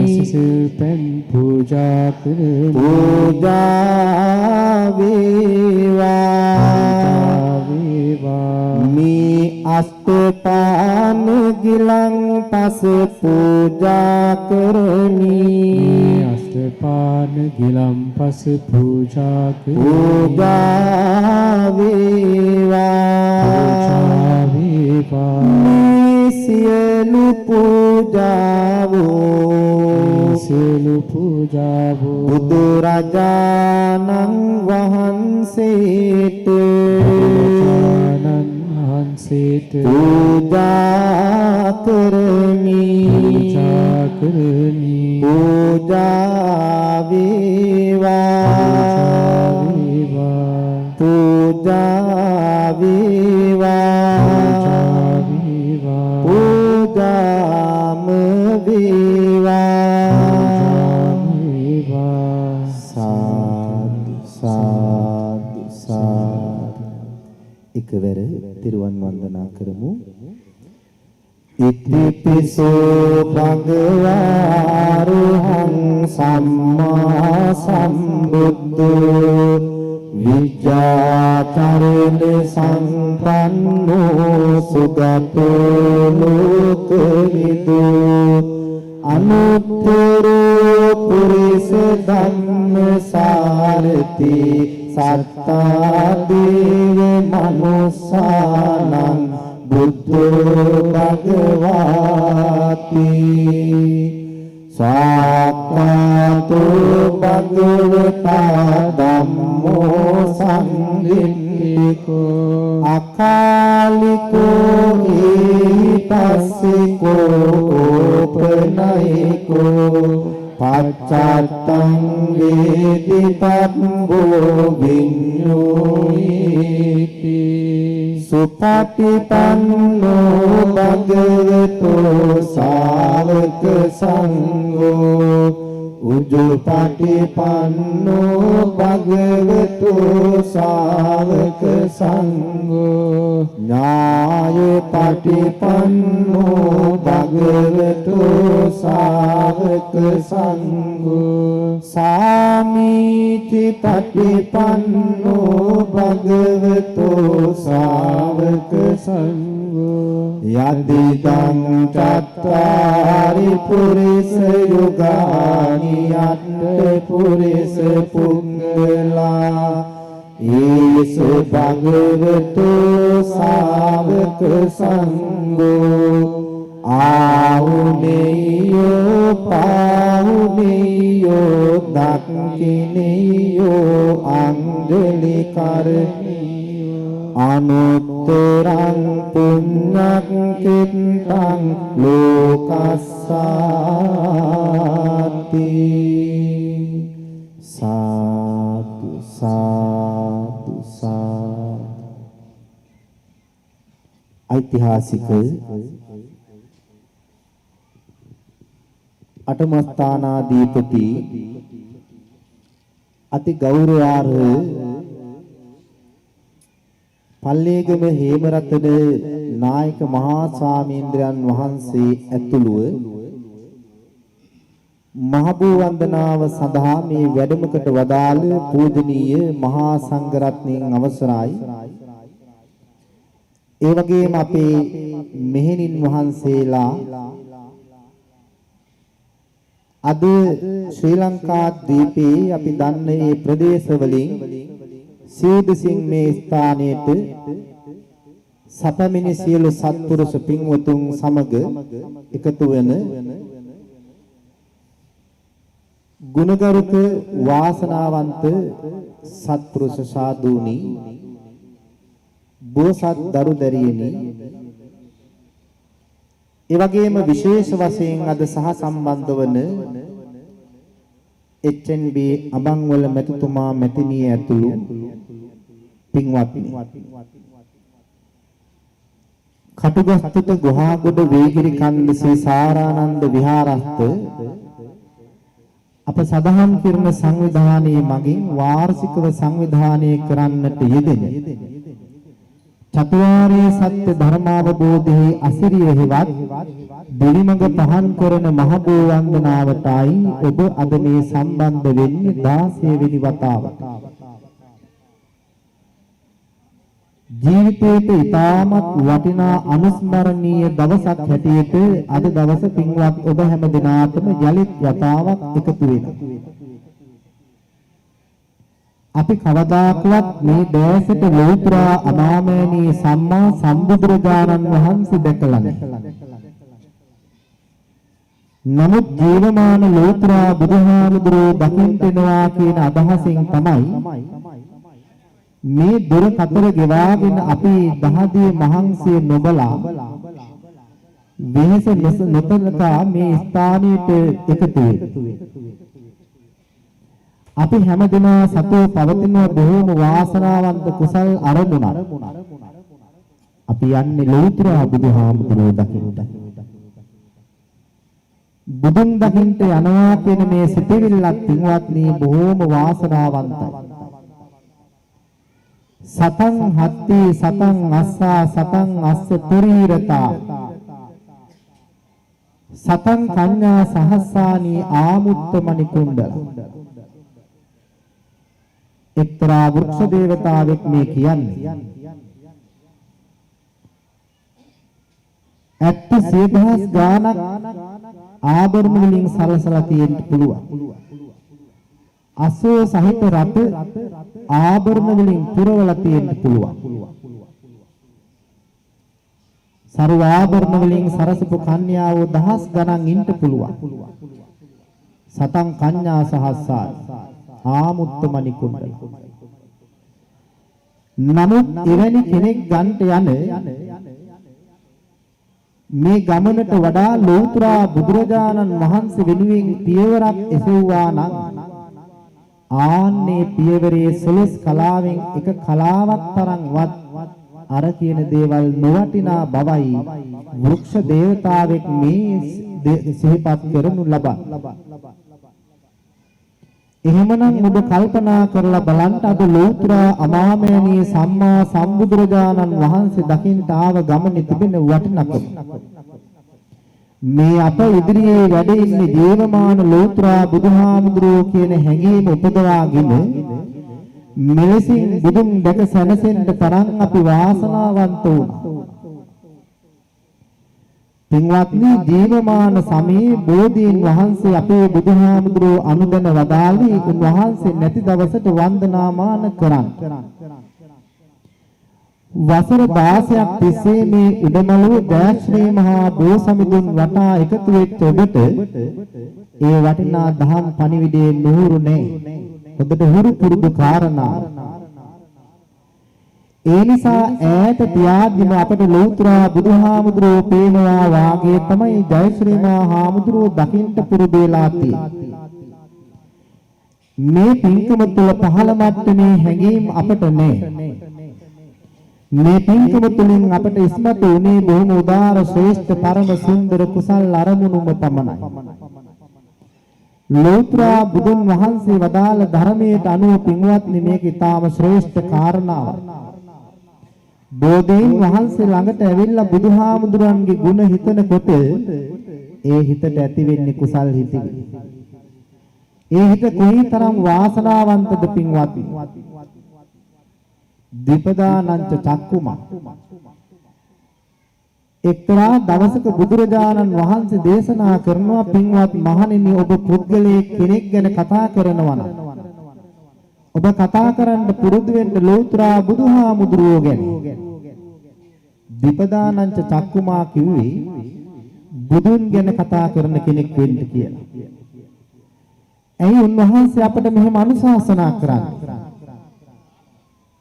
සිසිල් පැන් පූජා කරමි පූජා වේවා මේ අෂ්ටපාන ගිලන් පස පූජා කරමි අෂ්ටපාන ගිලම්පස පූජා කරමි පූජා වේවා මේ සියලු පූජාවෝ බුදු රජාණන් වහන්සේට පූජා කරමි පූජා වේවා පූජා වේවා පූජාම වේවා සාදු සාදු සාදු එකවර තිරුවන් වන්දනා කරමු ඉතිපිසෝ භගවාරුහං සම්මා සම්බුද්ධෝ විජ්ජාචරණ සම්පන්නෝ සුගතෝ ලෝකවිදෝ අනුත්තරෝ පුරිස ධම්මසාරති සත්තා දේව මනුස්සානං බුද්ධෝ භගවාති සාක්ඛාතෝ භගවතා ධම්මෝ සංඝික්ඛෝ අකාලිකෝ ඊපස්සිකෝ පනයිකෝ පච්චත්තං වේදි පබ්බෝ විඤ්ඤෝයිති සුපටිපන්නෝ භගවතෝ ශාවක සංඝෝ උජුපටිපන්නෝ භගවතෝ ශාවක සංඝෝ ඥායපටිපන්නෝ භගවතෝ ශාවක සංඝෝ සාමීචි පටිපන්නෝ භගවතෝ ශාවක සංඝෝ යදිදං චත්තාරි පුරිස යුගානි අට්ඨ පුරිස පුංගලා ඊසු භගවතෝ ශාවක සංඝෝ ආහුනේයෝ පාහුනේයෝ දක්ඛිනේයෝ අංජලි කරණීයෝ අනුත්තරං පුඤ්ඤක්ඛිතං ලෝකස්සාති සාදු සාදු සාදු ඓතිහාසික අටමස්ථානාධිපති අති ගෞරවාර්හ පල්ලේගම හේමරතන නායක මහා ස්වාමීන්ද්‍රයන් වහන්සේ ඇතුළුව මහබෝ වන්දනාව සඳහා මේ වැඩමකට වදාළ පූජනීය මහා සංඝරත්නයන් අවසරයි. ඒ වගේම අපේ මෙහෙණින් වහන්සේලා අද ශ්‍රී ලංකා දීපේ අපි දන්න මේ ප්‍රදේශවලින් සීදසින් මේ ස්ථානයේට සපමිනි සියලු සත්පුරුෂ පින්වතුන් සමග එකතු වෙන ගුණගරුක වාසනාවන්ත සත්පුරුෂ සාදුනි බෝසත් දරු දැරියනි ඒ වගේම විශේෂ වශයෙන් අද සහ සම්බන්ධ වන HNB අබංවල මෙතුමා මෙතිණිය ඇතුළු පින්වත්නි කටුගස්තුත ගුහාගොඩ වේගිරි කන්ද ශ්‍රී සාරානන්ද විහාරස්ත අප සදහම් කිරණ සංවිධානයේ මගින් වාර්ෂිකව සංවිධානය කරන්නට යෙදෙන චතුරාර්ය සත්‍ය ධර්මාවබෝධයේ අසිරිය හේවත් දෙවිමඟ පහන් කරන මහ බෝ වන්දනාවටයි ඔබ අද මේ සම්බන්ධ වෙන්නේ 16 වෙනි වතාවට. ජීවිතයේ ඉතාමත් වටිනා අනුස්මරණීය දවසක් හැටියට අද දවස පින්වත් ඔබ හැම දිනාටම යලිත් වතාවක් එකතු වෙනවා. අපි කවදාකවත් මේ දේශයට ලෝතර අනාමයනී සම්මා සම්බුදුරජාණන් වහන්සේ දැකලා නැහැ. නමුත් ජීවමාන ලෝතර බුදුහාමුදුරුවෝ දකින්න එනවා කියන අදහසින් තමයි මේ දුර කතර ගෙවාගෙන අපි දහදිය මහන්සිය නොබලා වෙනස නොතනකා මේ ස්ථානයට එකතු වෙන්නේ. අපි හැමදෙනා සතෝ පවතින බොහෝම වාසනාවන්ත කුසල් අරමුණක්. අපි යන්නේ ලෞතර බුදුහාමුදුරුවෝ දකින්න. බුදුන් දකින්න යනවා කියන මේ සිතවිල්ලක් පින්වත්නි බොහෝම වාසනාවන්තයි. සතං හත්ති සතං අස්සා සතං අස්ස තුරීරතා සතං කඤ්ඤා සහස්සානි ආමුත්තමනි කුණ්ඩල එක්තරා වෘක්ෂ දේවතාවෙක් මේ කියන්නේ ඇත්ත සියදහස් ගානක් ආභරණ වලින් සලසලා තියෙන්න පුළුවන්. අසෝ සහිත රට ආභරණ වලින් පුරවලා තියෙන්න පුළුවන්. සර්ව ආභරණ වලින් සරසපු කන්‍යාවෝ දහස් ගණන් ඉන්න පුළුවන්. සතං කඤ්ඤා සහස්සාන ආමුත්තමනි කුණ්ඩල. නමුත් එවැනි කෙනෙක් ගන්නට යන මේ ගමනට වඩා ලෝතර බුදුරජාණන් වහන්සේ වෙනුවෙන් පියවරක් එසෙව්වා නම් ආන්නේ පියවරේ සොලස් කලාවෙන් එක කලාවක් තරම්වත් අර කියන දේවල් නොවටිනා බවයි වෘක්ෂ දේවතාවෙක් මේ සිහිපත් කරනු ලබන. එහෙමනම් ඔබ කල්පනා කරලා බලන්න අද ලෞතර අමාමයනී සම්මා සම්බුදුරජාණන් වහන්සේ දකින්න ආව ගමනේ තිබෙන වටිනකම. මේ අප ඉදිරියේ වැඩ ඉන්නේ ජීවමාන ලෞතර බුදුහාමුදුරුවෝ කියන හැඟීම උපදවාගෙන මෙලෙසින් බුදුන් දැක සැනසෙන්න තරම් අපි වාසනාවන්ත වුණා. පින්වත්නි ජීවමාන සමයේ බෝධීන් වහන්සේ අපේ බුදුහාමුදුරුවෝ අනුදැන වදාළේ උන්වහන්සේ නැති දවසට වන්දනාමාන කරන්. වසර 16ක් තිස්සේ මේ උඩමළුව ජයශ්‍රී මහා බෝසමිඳුන් වටා එකතු වෙච්ච ඔබට ඒ වටිනා දහම් පණිවිඩයේ නුහුරු නැහැ. ඔබට හුරු පුරුදු කාරණා. ඒ නිසා ඈත තියාගෙන අපට ලෞතර බුදුහාමුදුරුවෝ පේනවා වාගේ තමයි ජයශ්‍රී මහා හාමුදුරුවෝ දකින්න පුරුදු වෙලා තියෙන්නේ. මේ පින්කම තුළ පහළ මට්ටමේ හැඟීම් අපට නැහැ. මේ පින්කම තුළින් අපට ඉස්මතු වුණේ බොහොම උදාර ශ්‍රේෂ්ඨ පරම සුන්දර කුසල් අරමුණුම පමණයි. ලෞතර බුදුන් වහන්සේ වදාළ ධර්මයට අනුව පින්වත්නි මේක ඊටාම ශ්‍රේෂ්ඨ කාරණාවක්. බෝධීන් වහන්සේ ළඟට ඇවිල්ලා බුදුහාමුදුරන්ගේ ගුණ හිතනකොට ඒ හිතට ඇති වෙන්නේ කුසල් හිතිවිලි. ඒ හිත කොයිතරම් වාසනාවන්තද පින්වත්නි. දීපදානංච චක්කුමා එක්තරා දවසක බුදුරජාණන් වහන්සේ දේශනා කරනවා පින්වත් මහණෙනි ඔබ පුද්ගලයෙක් කෙනෙක් ගැන කතා කරනවා නම් ඔබ කතා කරන්න පුරුදු වෙන්න ලෞතර බුදුහාමුදුරුවෝ ගැන. දීපදානංච චක්කුමා කිව්වේ බුදුන් ගැන කතා කරන කෙනෙක් වෙන්න කියලා. ඇයි උන්වහන්සේ අපට මෙහෙම අනුශාසනා කරන්නේ?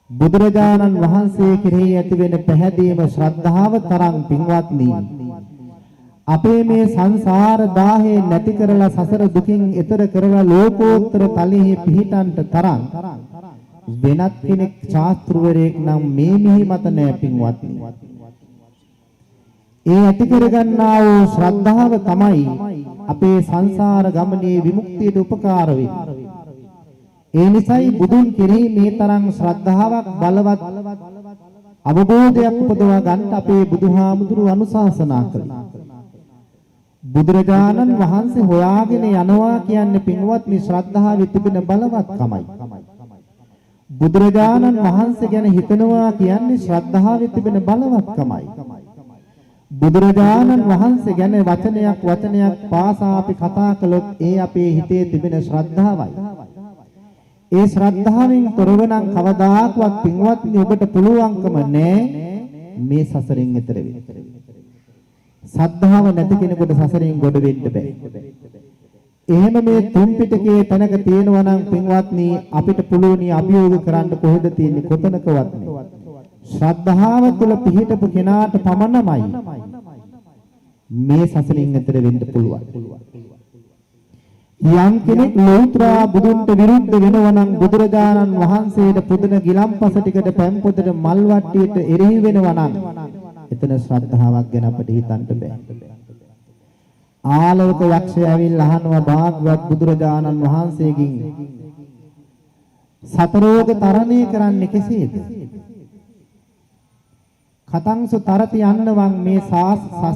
බුදුරජාණන් වහන්සේ කෙරෙහි ඇති වෙන පැහැදීම ශ්‍රද්ධාව තරම් පින්වත්නි අපේ මේ සංසාර දාහේ නැති කරලා සසර දුකින් එතර කරලා ලෝකෝත්තර තලෙහි පිහිටන්ට තරම් වෙනත් කෙනෙක් ශාස්ත්‍රවරයෙක් නම් මේ මිහි මත නැ පින්වත්නි. ඒ ඇති කරගන්නා වූ ශ්‍රද්ධාව තමයි අපේ සංසාර ගමනේ විමුක්තියට උපකාර වෙන්නේ. ඒ නිසායි බුදුන් කෙරෙහි මේ තරම් ශ්‍රද්ධාවක් බලවත් අවබෝධයක් උපදවා ගන්න අපේ බුදුහාමුදුරුවෝ අනුශාසනා කළා. බුදුරජාණන් වහන්සේ හොයාගෙන යනවා කියන්නේ පින්වත්නි ශ්‍රද්ධාවේ තිබෙන බලවත්කමයි. බුදුරජාණන් වහන්සේ ගැන හිතනවා කියන්නේ ශ්‍රද්ධාවේ තිබෙන බලවත්කමයි. බුදුරජාණන් වහන්සේ ගැන වචනයක් පාසා අපි කතා කළොත් ඒ අපේ හිතේ තිබෙන ශ්‍රද්ධාවයි. ඒ ශ්‍රද්ධාවෙන් තොරව නම් කවදාකවත් පින්වත්නි ඔබට පුළුවන්කම නැහැ මේ සසරෙන් එතර වෙන්න. ශ්‍රද්ධාව නැති කෙනෙකුට සසරෙන් ගොඩ වෙන්න බෑ. එහෙම මේ තුන් පිටකයේ තැනක තියෙනවා නම් පින්වත්නි අපිට පුළුවනි අභියෝග කරන්න කොහෙද තියෙන්නේ කොතනකවත් නෙවෙයි. ශ්‍රද්ධාව තුළ පිහිටපු කෙනාට පමණමයි මේ සසරින් එතර වෙන්න පුළුවන්. යම් කෙනෙක් ලෞත්‍රා බුදුන්ට විරුද්ධ වෙනවා නම් බුදුරජාණන් වහන්සේට පුදන ගිලම්පස ටිකට පැන් පොතට මල් වට්ටියට එරෙහි වෙනවා නම් එතන ශ්‍රද්ධාවක් ගැන අපිට හිතන්න බෑ. ආලෝක යක්ෂය ඇවිල්ලා අහනවා භාග්‍යවත් බුදුරජාණන් වහන්සේගෙන් සතරෝග තරණය කරන්නේ කෙසේද? කතංසු තරති යන්නවන් මේ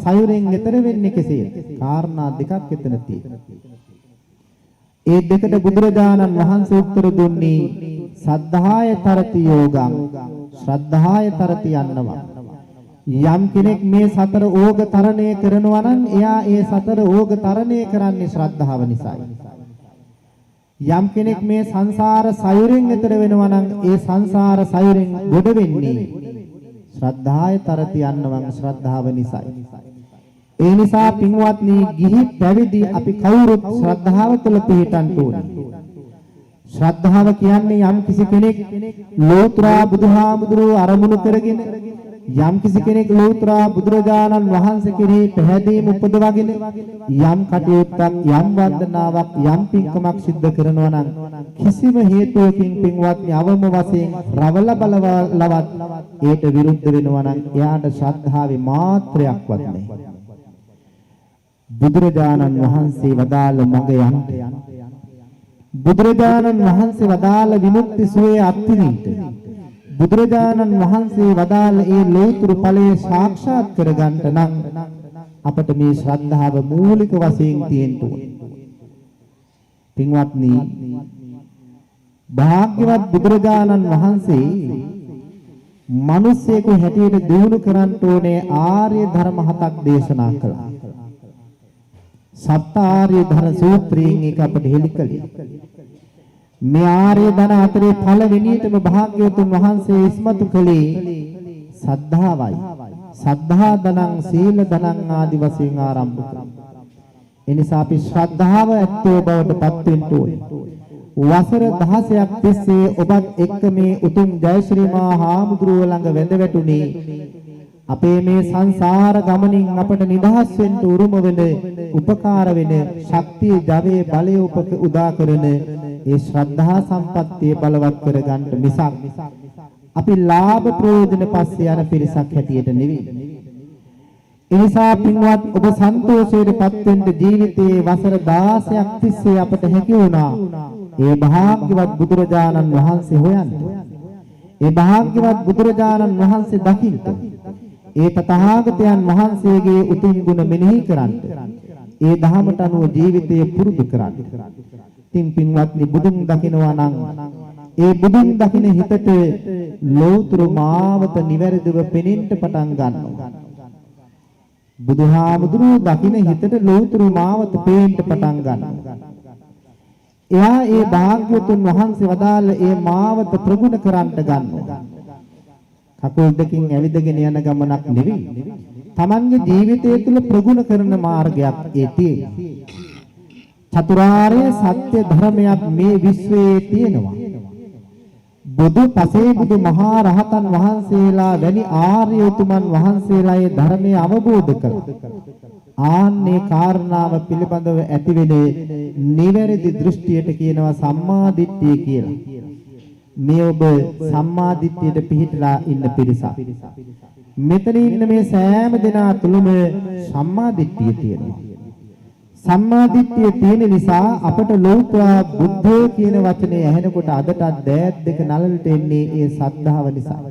සයුරෙන් එතර වෙන්නේ කෙසේද? කාරණා දෙකක් එතන තියෙනවා. ඒ දෙකට බුදුරජාණන් වහන්සේ උත්තර දුන්නේ සද්ධාය තරති යෝගං ශ්‍රද්ධාය තරති යන්නවන්. යම් කෙනෙක් මේ සතර ඕග තරණය කරනවා නම් එයා ඒ සතර ඕග තරණය කරන්නේ ශ්‍රද්ධාව නිසායි. යම් කෙනෙක් මේ සංසාර සයුරෙන් එතර වෙනවා නම් ඒ සංසාර සයුරෙන් ගොඩ වෙන්නේ ශ්‍රද්ධාය තරති යන්නවන් ශ්‍රද්ධාව නිසායි. ඒ නිසා පින්වත්නි ගිහි පැවිදි අපි කවුරුත් ශ්‍රද්ධාව තුළ පිහිටන්න ඕනේ. ශ්‍රද්ධාව කියන්නේ යම් කිසි කෙනෙක් ලෝත්‍රා බුදුහාමුදුරුවෝ අරමුණු කරගෙන යම් කිසි කෙනෙක් ලෝත්‍රා බුදුරජාණන් වහන්සේ කෙරෙහි පැහැදීම උපදවගෙන යම් කටයුත්තක් යම් වන්දනාවක් යම් පින්කමක් සිද්ධ කරනවා නම් කිසිම හේතුවකින් පින්වත්නි අවම වශයෙන් රවල බලවත් ඒට විරුද්ධ වෙනවා නම් එයාට ශ්‍රද්ධාවේ මාත්‍රයක්වත් නැහැ. බුදුරජාණන් වහන්සේ වදාළ මඟ යන්න බුදුරජාණන් වහන්සේ වදාළ විමුක්ති සුවේ අත්විඳින්න බුදුරජාණන් වහන්සේ වදාළ ඒ ලෝතුරු ඵලයේ සාක්ෂාත් කරගන්න නම් අපට මේ ශ්‍රද්ධාව මූලික වශයෙන් තියෙන්න ඕනේ. පින්වත්නි භාග්‍යවත් බුදුරජාණන් වහන්සේ මිනිස්සෙකු හැටියට දිනු කරන්න ඕනේ ආර්ය ධර්ම හතක් දේශනා කළා. සත්‍ය ආර්ය ධර්ම සූත්‍රයෙන් එක අපට හෙළි කළේ. මේ ආර්ය ධන අතරේ පළවෙනියටම භාග්‍යවතුන් වහන්සේ ඉස්මතු කළේ සද්ධාවයි. සද්ධා ධනං සීල ධනං ආදි වශයෙන් ආරම්භ කළා. එනිසා අපි ශ්‍රද්ධාව ඇත්තෝ බවට පත් වෙන්න ඕනේ. වසර 16ක් තිස්සේ ඔබත් එක්ක මේ උතුම් ජයශ්‍රී මහා හාමුදුරුවෝ ළඟ වැඳ වැටුනේ අපේ මේ සංසාර ගමනින් අපට නිදහස් වෙන්න උරුම වෙන උපකාර වෙන ශක්තිය ජවයේ බලය උදා කරන ඒ ශ්‍රද්ධා සම්පත්තිය බලවත් කරගන්න මිසක් අපි ලාභ ප්‍රයෝජන පස්සේ යන පිරිසක් හැටියට නෙවෙයි. එනිසා පින්වත් ඔබ සන්තෝෂයටපත් වෙන්න ජීවිතයේ වසර 16ක් තිස්සේ අපට හැකි වුණා ඒ භාග්‍යවත් බුදුරජාණන් වහන්සේ හොයන්න. ඒ භාග්‍යවත් බුදුරජාණන් වහන්සේ දකින්න. ඒ තථාගතයන් වහන්සේගේ උතුම් ගුණ මෙනෙහි කරන්න. ඒ ධහමට අනුව ජීවිතය පුරුදු කරන්න. තින් පින්වත්නි බුදුන් දකිනවා නම් ඒ බුදුන් දකින හිතට ලෝතුරු මාවත නිවැරදිව පෙනෙන්න පටන් ගන්නවා. බුදුහාමුදුරුවෝ දකින හිතට ලෝතුරු මාවත පේන්න පටන් ගන්නවා. එයා ඒ භාග්‍යවතුන් වහන්සේ වදාළ ඒ මාවත ප්‍රගුණ කරන්න ගන්නවා. කකුල් දෙකින් ඇවිදගෙන යන ගමනක් නෙවෙයි. Tamange ජීවිතය තුළ ප්‍රගුණ කරන මාර්ගයක් ඒ තියෙන්නේ. චතුරාර්ය සත්‍ය ධර්මයක් මේ විශ්වයේ තියෙනවා. බුදු පසේ බුදු මහා රහතන් වහන්සේලා වැනි ආර්ය උතුමන් වහන්සේලා ඒ ධර්මය අවබෝධ කළා. ආන්නේ කාරණාව පිළිබඳව ඇතිවෙන නිවැරදි දෘෂ්ටියට කියනවා සම්මා දිට්ඨිය කියලා. මේ ඔබ සම්මා දිට්ඨියට පිහිටලා ඉන්න පිරිසක්. මෙතන ඉන්න මේ සෑම දෙනා තුළම සම්මා දිට්ඨිය තියෙනවා. සම්මා දිට්ඨිය තියෙන නිසා අපට ලෞතර බුද්ධ කියන වචනේ ඇහෙනකොට අදටත් දෑත් දෙක නළලට එන්නේ ඒ ශ්‍රද්ධාව නිසා.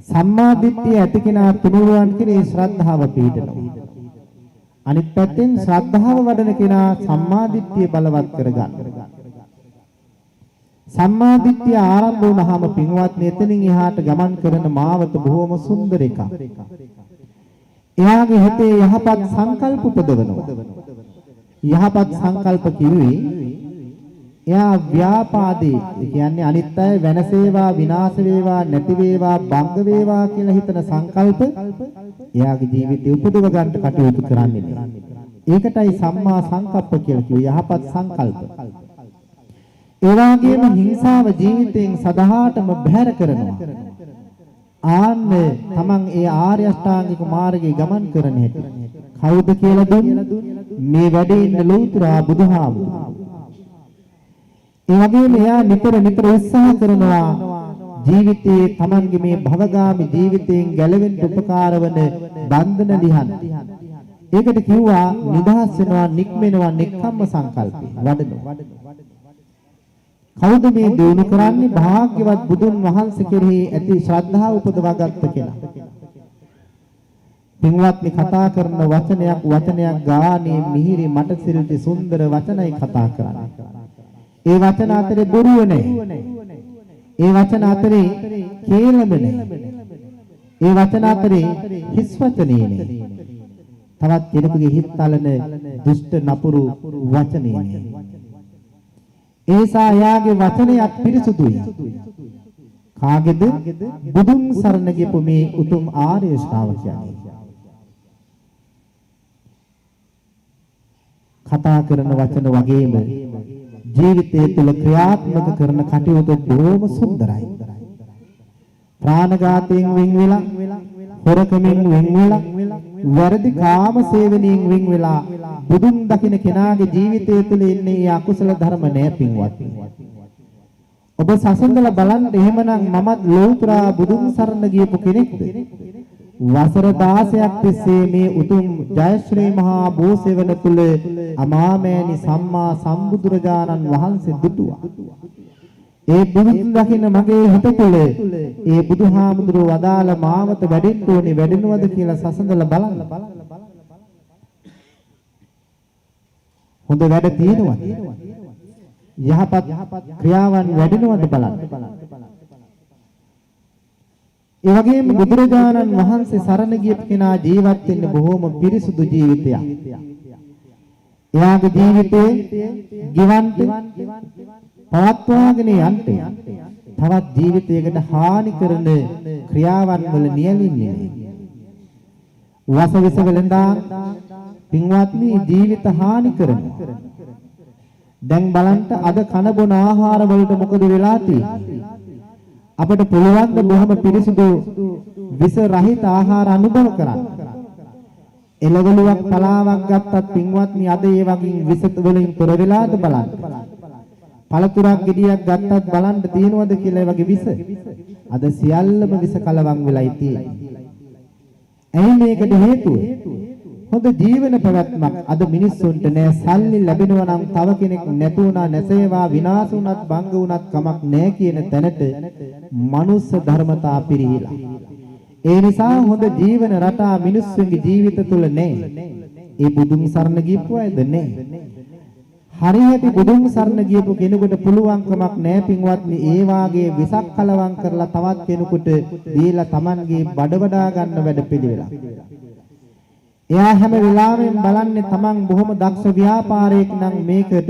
සම්මා දිට්ඨිය ඇති කෙනා තුනුරුවන් කෙනේ ශ්‍රද්ධාව පිහිටනවා. අනිත් පැත්තෙන් ශ්‍රද්ධාව වඩන කෙනා සම්මා දිට්ඨිය බලවත් කරගන්න. සම්මා දිට්ඨිය ආරම්භ වුණාම පින්වත්නි එතනින් එහාට ගමන් කරන මාවත බොහොම සුන්දර එකක්. එයාගේ හිතේ යහපත් සංකල්ප උපදවනවා. යහපත් සංකල්ප කිව්වේ එයා ව්‍යාපාදේ කියන්නේ අනිත් අය වෙනසේවා විනාශ වේවා නැති වේවා භංග වේවා කියලා හිතන සංකල්ප එයාගේ ජීවිතේ උපදව ගන්න කටයුතු කරන්නේ නැහැ. ඒකටයි සම්මා සංකප්ප කියලා කිව්වේ යහපත් සංකල්ප. ඒ වගේම හිංසාව ජීවිතයෙන් සදාටම බැහැර කරනවා. ආන්න තමන් ඒ ආර්ය අෂ්ටාංගික මාර්ගයේ ගමන් කරන හැටි. කවුද කියලා දුන්නේ? මේ වැඩේ ඉන්න ලෞතර බුදුහාමුදුරුවෝ. ඒ වගේම එයා නිතර උත්සාහ කරනවා ජීවිතයේ තමන්ගේ මේ භවගාමී ජීවිතයෙන් ගැලවෙන්න උපකාර වන බන්ධන ලිහන්න. ඒකට කිව්වා නිදහස් වෙනවා, නික්මෙනවා, නික්කම්ම සංකල්පය වඩනවා. කවුද මේ දිනු කරන්නේ? භාග්‍යවත් බුදුන් වහන්සේ කෙරෙහි ඇති ශ්‍රද්ධාව උපදවාගත්ත කෙනා. පින්වත්නි කතා කරන වචනයක් ගානේ මිහිරි මටසිරිටි සුන්දර වචනයි කතා කරන්නේ. ඒ වචන අතරේ බොරුව නැහැ. ඒ වචන අතරේ කේලම නැහැ. ඒ වචන අතරේ හිස් වචනේ නැහැ. තවත් කෙනෙකුගේ හිත් තලන දුෂ්ට නපුරු වචනේ නැහැ. ඒසා යාගේ වචනයත් පිරිසුදුයි. කාගේද? බුදුන් සරණ ගියපු මේ උතුම් ආර්ය ශ්‍රාවකයන්. කතා කරන වචන වගේම ජීවිතය තුළ ක්‍රියාත්මක කරන කටයුතු බොහොම සුන්දරයි. ප්‍රාණඝාතයෙන් වෙන් වෙලා, හොරකමින් වෙන් වෙලා, වැරදි කාම සේවනයෙන් වෙන් වෙලා බුදුන් දකින්න කෙනාගේ ජීවිතය තුළ ඉන්නේ ඒ අකුසල ධර්ම නෑ පින්වත්. ඔබ සසඳලා බලන්න එහෙමනම් මමත් ලෞතර බුදුන් සරණ ගියපු කෙනෙක්ද? වසර 16ක් තිස්සේ මේ උතුම් ජයශ්‍රී මහා බෝසෙවණ තුල අමාමෑණි සම්මා සම්බුදුරජාණන් වහන්සේ දුටුවා. ඒ බුදුන් දකින්න මගේ හිත තුළ ඒ බුදුහාමුදුරුව වදාළ මාවත වැඩෙන්න ඕනේ වැඩෙනවද කියලා සසඳලා බලන්න. හොඳ වැඩ තියෙනවද? යහපත් ක්‍රියාවන් වැඩෙනවද බලන්න. ඒ වගේම බුදුරජාණන් වහන්සේ සරණ ගියපු කෙනා ජීවත් වෙන්නේ බොහොම පිරිසුදු ජීවිතයක්. එයාගේ ජීවිතේ ගිවන්ත පවත්වාගෙන යන්න තවත් ජීවිතයකට හානි කරන ක්‍රියාවන් වල නියැලෙන්නේ නැහැ. වසවිස වෙලඳා පින්වත්නි ජීවිත හානි කරනවා. දැන් බලන්න අද කන බොන ආහාර වලට මොකද වෙලා තියෙන්නේ? අපිට පුළුවන් ද බොහොම පිරිසිදු විස රහිත ආහාර අනුභව කරන්න. එළවලුවක් පලාවක් ගත්තත් පින්වත්නි අද ඒ වගේ විස වලින් තොර වෙලාද බලන්න. පළතුරක් ගෙඩියක් ගත්තත් බලන්න තියෙනවද කියලා ඒ වගේ විස. අද සියල්ලම විස කලවම් වෙලයි තියෙන්නේ. ඇයි මේකට හේතුව? හොඳ ජීවන පැවැත්මක් අද මිනිස්සුන්ට නෑ. සල්ලි ලැබෙනවා නම් තව කෙනෙක් නැතුණා නැසේවා විනාශ වුණත් භංග වුණත් කමක් නෑ කියන තැනට මනුස්ස ධර්මතා පිරිහිලා. ඒ නිසා හොඳ ජීවන රටා මිනිස්සුන්ගේ ජීවිත තුළ නෑ. ඒ බුදුන් සරණ ගියපු අයද නෑ. හරියට බුදුන් සරණ ගියපු කෙනෙකුට පුළුවන්කමක් නෑ පින්වත්නි ඒ වාගේ විසක් කලවම් කරලා තවත් කෙනෙකුට දීලා Tamanගේ බඩ වඩා ගන්න වැඩ පිළිවෙලක්. එයා හැම වෙලාවෙම බලන්නේ Taman බොහොම දක්ෂ ව්‍යාපාරයක් නම් මේකට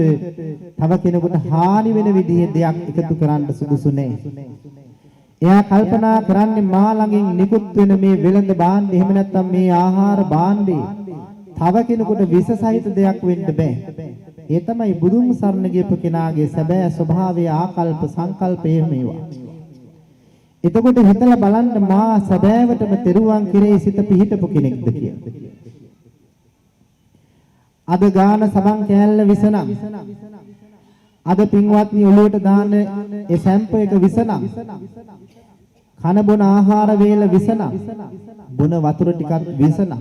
තව කෙනෙකුට හානි වෙන විදිහේ දෙයක් එකතු කරන්න සුදුසු නැහැ. එයා කල්පනා කරන්නේ මා ළඟින් නිකුත් වෙන මේ වෙළඳ භාණ්ඩ එහෙම නැත්නම් මේ ආහාර භාණ්ඩේ තව කෙනෙකුට විස සහිත දෙයක් වෙන්න බෑ. ඒ තමයි බුදුන් සරණ ගියපු කෙනාගේ සැබෑ ස්වභාවයේ ආකල්ප සංකල්ප මේවා. එතකොට හිතලා බලන්න මා සැබෑවටම තෙරුවන් කෙරෙහි සිත පිහිටපු කෙනෙක්ද කියලා. අද ගාන සබන් කෑල්ල විසනම් අද පින්වත්නි ඔළුවට දාන ඒ සැම්ප එක විසනම් කන බොන ආහාර වේල විසනම් බොන වතුර ටිකක් විසනම්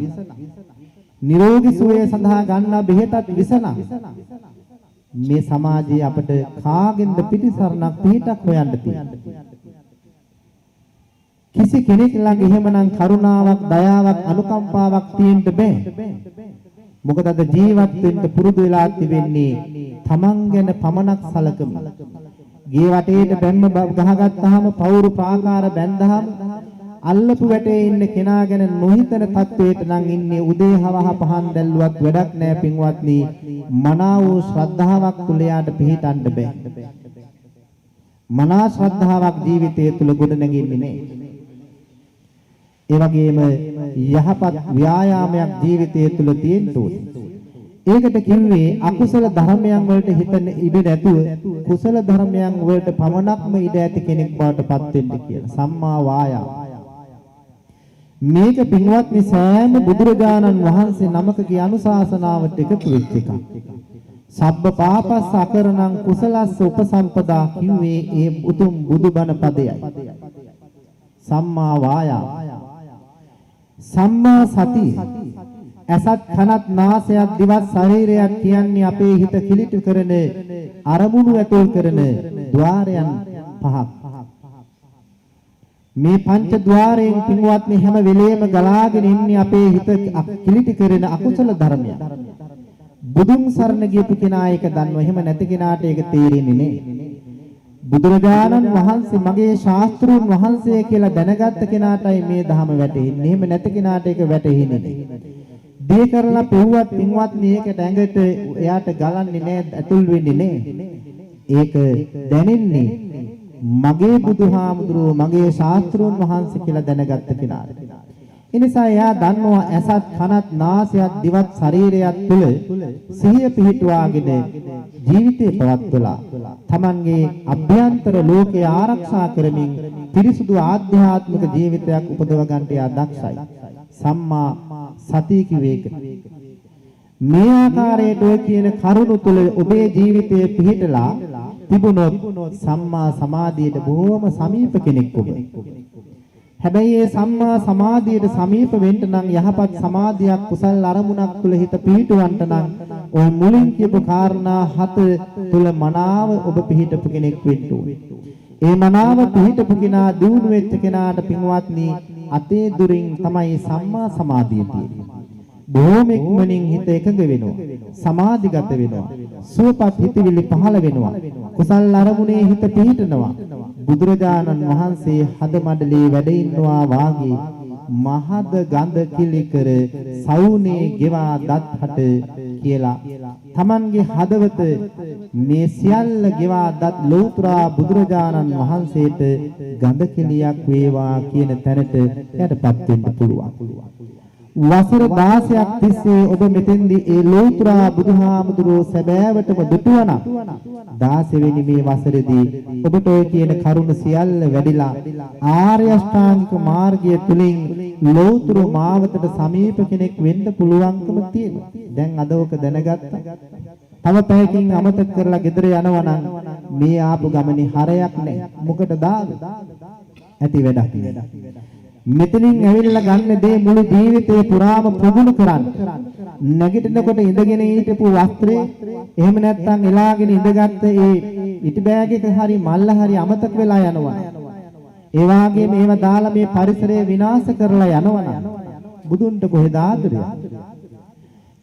නිරෝගී සුවය සඳහා ගන්නා බෙහෙතත් විසනම් මේ සමාජයේ අපට කාගෙන්ද පිටිසරණක් පිටක් හොයන්න තියෙන්නේ. කිසි කෙනෙක් ළඟ එහෙමනම් කරුණාවක් දයාවක් අනුකම්පාවක් තියෙන්න බෑ. මොකද අද ජීවත් වෙන්න පුරුදු වෙලා තිබෙන්නේ තමන් ගැන පමණක් සලකමින්. ගේ වටේට බැම්ම ගහගත්තාම පවුරු ප්‍රාකාර බැන්දහම අල්ලපු වැටේ ඉන්න කෙනා ගැන නොහිතන තත්වයට නම් ඉන්නේ. උදේ හවහ පහන් දැල්ලුවත් වැඩක් නෑ පින්වත්නි. මනා වූ ශ්‍රද්ධාවක් තුල යාට පිහිටන්න බෑ. මනා ශ්‍රද්ධාවක් ජීවිතය තුල ගොඩ නැගින්නේ නෑ. ඒ වගේම යහපත් ව්‍යායාමයක් ජීවිතය තුළ තියෙන්න ඕනේ. ඒකට කිව්වේ අකුසල ධර්මයන් වලට හිතන ඉඩ නැතුව කුසල ධර්මයන් වලට පමණක්ම ඉඩ ඇති කෙනෙක් බවට පත් වෙන්න කියලා. සම්මා වායාම. මේක පින්වත්නි සෑම බුදුරජාණන් වහන්සේ නමකගේ අනුශාසනාවට එකතු වෙච්ච එකක්. සබ්බ පාපස්ස අකරණං කුසලස්ස උපසම්පදා කිව්වේ ඒ උතුම් බුදුබණ පදයයි. සම්මා වායාම. සම්මා සතිය ඇසත් කනත් නාසයත් දිවත් ශරීරයක් කියන්නේ අපේ හිත කිලිටු කරන අරමුණු ඇතුල් කරන ద్వාරයන් පහක්. මේ පංච ద్వාරයෙන් පින්වත්නි හැම වෙලේම ගලාගෙන ඉන්නේ අපේ හිත කිලිටි කරන අකුසල ධර්මයන්. බුදුන් සරණ ගියපු කෙනා ඒක දන්නවා. එහෙම නැති කෙනාට ඒක තේරෙන්නේ නැහැ. බුදුරජාණන් වහන්සේ මගේ ශාස්ත්‍රූන් වහන්සේ කියලා දැනගත්ත කෙනාටයි මේ ධහම වැටෙන්නේ. එහෙම නැති කෙනාට ඒක වැටෙන්නේ නැහැ. දේ කරලා පෙව්වත් පින්වත්නි ඒකට ඇඟට එයාට ගලන්නේ නැහැ, ඇතුල් වෙන්නේ නැහැ. ඒක දැනෙන්නේ මගේ බුදුහාමුදුරුවෝ මගේ ශාස්ත්‍රූන් වහන්සේ කියලා දැනගත්ත කෙනාට. එනිසා එයා දන්නවා ඇසත් කනත් නාසයත් දිවත් ශරීරයත් තුළ සිහිය පිහිටුවාගෙන ජීවිතේ පවත්වලා තමන්ගේ අභ්‍යන්තර ලෝකය ආරක්ෂා කරමින් පිරිසුදු ආධ්‍යාත්මික ජීවිතයක් උපදව ගන්නට යා දක්ෂයි. සම්මා සතිය කිවේක. මේ ආකාරයට ඔය කියන කරුණු තුළ ඔබේ ජීවිතයේ පිහිටලා තිබුණොත් සම්මා සමාධියට බොහොම සමීප කෙනෙක් ඔබ. හැබැයි මේ සම්මා සමාධියට සමීප වෙන්න නම් යහපත් සමාධියක් කුසල් අරමුණක් තුළ හිත පිහිටවන්න නම් ඔය මුලින් කියපු කාරණා 7 තුළ මනාව ඔබ පිහිටපු කෙනෙක් වෙන්න ඕනේ. ඒ මනාව පිහිටපු කෙනා දිනු වෙච්ච කෙනාට පින්වත්නි අතේ දුරින් තමයි සම්මා සමාධිය තියෙන්නේ. බොහොම ඉක්මනින් හිත එකඟ වෙනවා. සමාධිගත වෙනවා. සුවපත් හිතවිලි පහළ වෙනවා. කුසල් අරමුණේ හිත පිහිටනවා. බුදුරජාණන් වහන්සේ හද මඩලේ වැඩ ඉන්නවා වාගේ මහද ගඳ කිලිකර සවුනේ ගෙවා දත්හට කියලා තමන්ගේ හදවත මේ සියල්ල ගෙවා දත් ලෞතුරා බුදුරජාණන් වහන්සේට ගඳ කෙලියක් වේවා කියන තැනට යටපත් වෙන්න පුළුවන්. වසර 16ක් තිස්සේ ඔබ මෙතෙන්දී ඒ ලෞතුරා බුදුහාමුදුරුවෝ සැබෑවටම දුටුවනම් 16 වෙනි මේ වසරේදී ඔබට ඔය කියන කරුණ සියල්ල වැඩිලා ආර්ය අෂ්ටාංගික මාර්ගය තුලින් ලෞතුරු මාවතට සමීප කෙනෙක් වෙන්න පුළුවන්කම තියෙනවා. දැන් අද ඔක දැනගත්තා. තව පැයකින් අමතක කරලා ගෙදර යනවා නම් මේ ආපු ගමනේ හරයක් නැහැ. මොකටද ඇති වැඩක්. මෙතනින් ඇවිල්ලා ගන්න දේ මුළු ජීවිතේ පුරාම ප්‍රගුණ කරන්න. නැගිටිනකොට ඉඳගෙන හිටපු වස්ත්‍රය එහෙම නැත්නම් එලාගෙන ඉඳගත්ත ඒ ඉටි බෑග් එක හරි මල්ල හරි අමතක වෙලා යනවා. ඒ වාගේ මේව දාලා මේ පරිසරය විනාශ කරලා යනවා. බුදුන්ට කොහෙද ආදරය?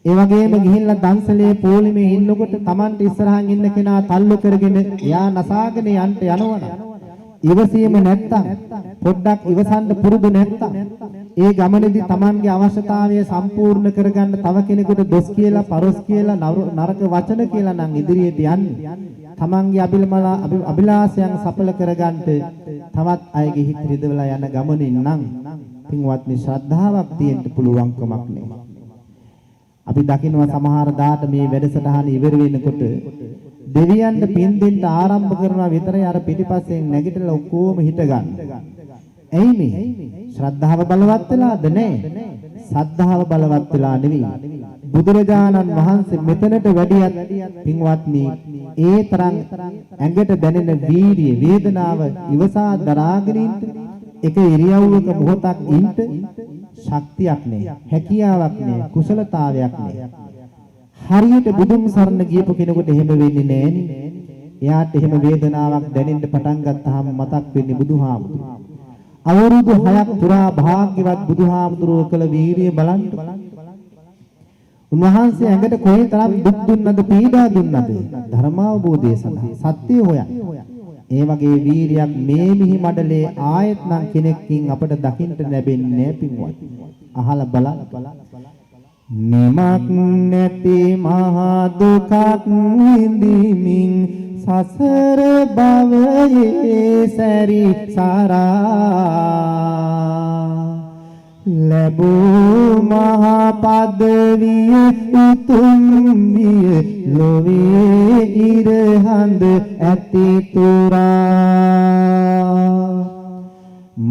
ඒ වගේම ගිහිල්ලා දන්සලේ පොලිමේ ඉන්නකොට Tamanට ඉස්සරහින් ඉන්න කෙනා තල්ලු කරගෙන එයා නසාගෙන යන්න යනවා. ඉවසීම නැත්තම් පොඩ්ඩක් ඉවසන්න පුරුදු නැත්තම් ඒ ගමනේදී Tamanගේ අවශ්‍යතාවය සම්පූර්ණ කරගන්න තව කෙනෙකුට දොස් කියලා පරොස් කියලා නරක වචන කියලා නම් ඉදිරියට යන්නේ Tamanගේ අභිලාෂයන් සඵල කරගන්න තවත් අයගේ හිත රිදවලා යන ගමනින් නම් පින්වත්නි ශ්‍රද්ධාවක් තියෙන්න පුළුවන්කමක් නෑ. අපි දකිනවා සමහර දාට මේ වැඩසටහන ඉවර වෙනකොට දෙවියන්ට පින් දෙන්න ආරම්භ කරනවා විතරයි අර පිටිපස්සෙන් නැගිටලා ඔක්කොම හිට ගන්න. ඇයි මේ? ශ්‍රද්ධාව බලවත් වෙලාද නැහැ. සද්ධාව බලවත් වෙලා නෙවෙයි. බුදුරජාණන් වහන්සේ මෙතනට වැඩියත් පින්වත්නි ඒ තරම් ඇඟට දැනෙන වීර්ය වේදනාව ඉවසා දරාගෙන ඉන්න එක ඉරියව්වක මොහොතක් ඉන්න ශක්තියක් නැහැ. හැකියාවක් නැහැ. කුසලතාවයක් නැහැ. හරියට බුදුන් සරණ ගියපු කෙනෙකුට එහෙම වෙන්නේ නැහෙනි. එයාට එහෙම වේදනාවක් දැනෙන්න පටන් ගත්තාම මතක් වෙන්නේ බුදුහාමුදුරුවෝ. අවුරුදු 6ක් පුරා භාග්‍යවත් බුදුහාමුදුරුවෝ කළ වීරිය බලන්න. උන්වහන්සේ ඇඟට කොයිතරම් දුක් දුන්නද පීඩා දුන්නද ධර්මාවබෝධය සඳහා සත්‍ය හොයන්න. ඒ වගේ වීරියක් මේ මිහි මඩලේ ආයෙත් නම් කෙනෙක්කින් අපට දකින්න ලැබෙන්නේ නැහැ පින්වත්. අහලා බලන්න. නිමක් නැති මහා දුකක් විඳිමින් සසර භවයේ සැරිසරා ලැබූ මහා පදවිය උතුම් විය ලොවේ ඉරහඳ ඇති තුරා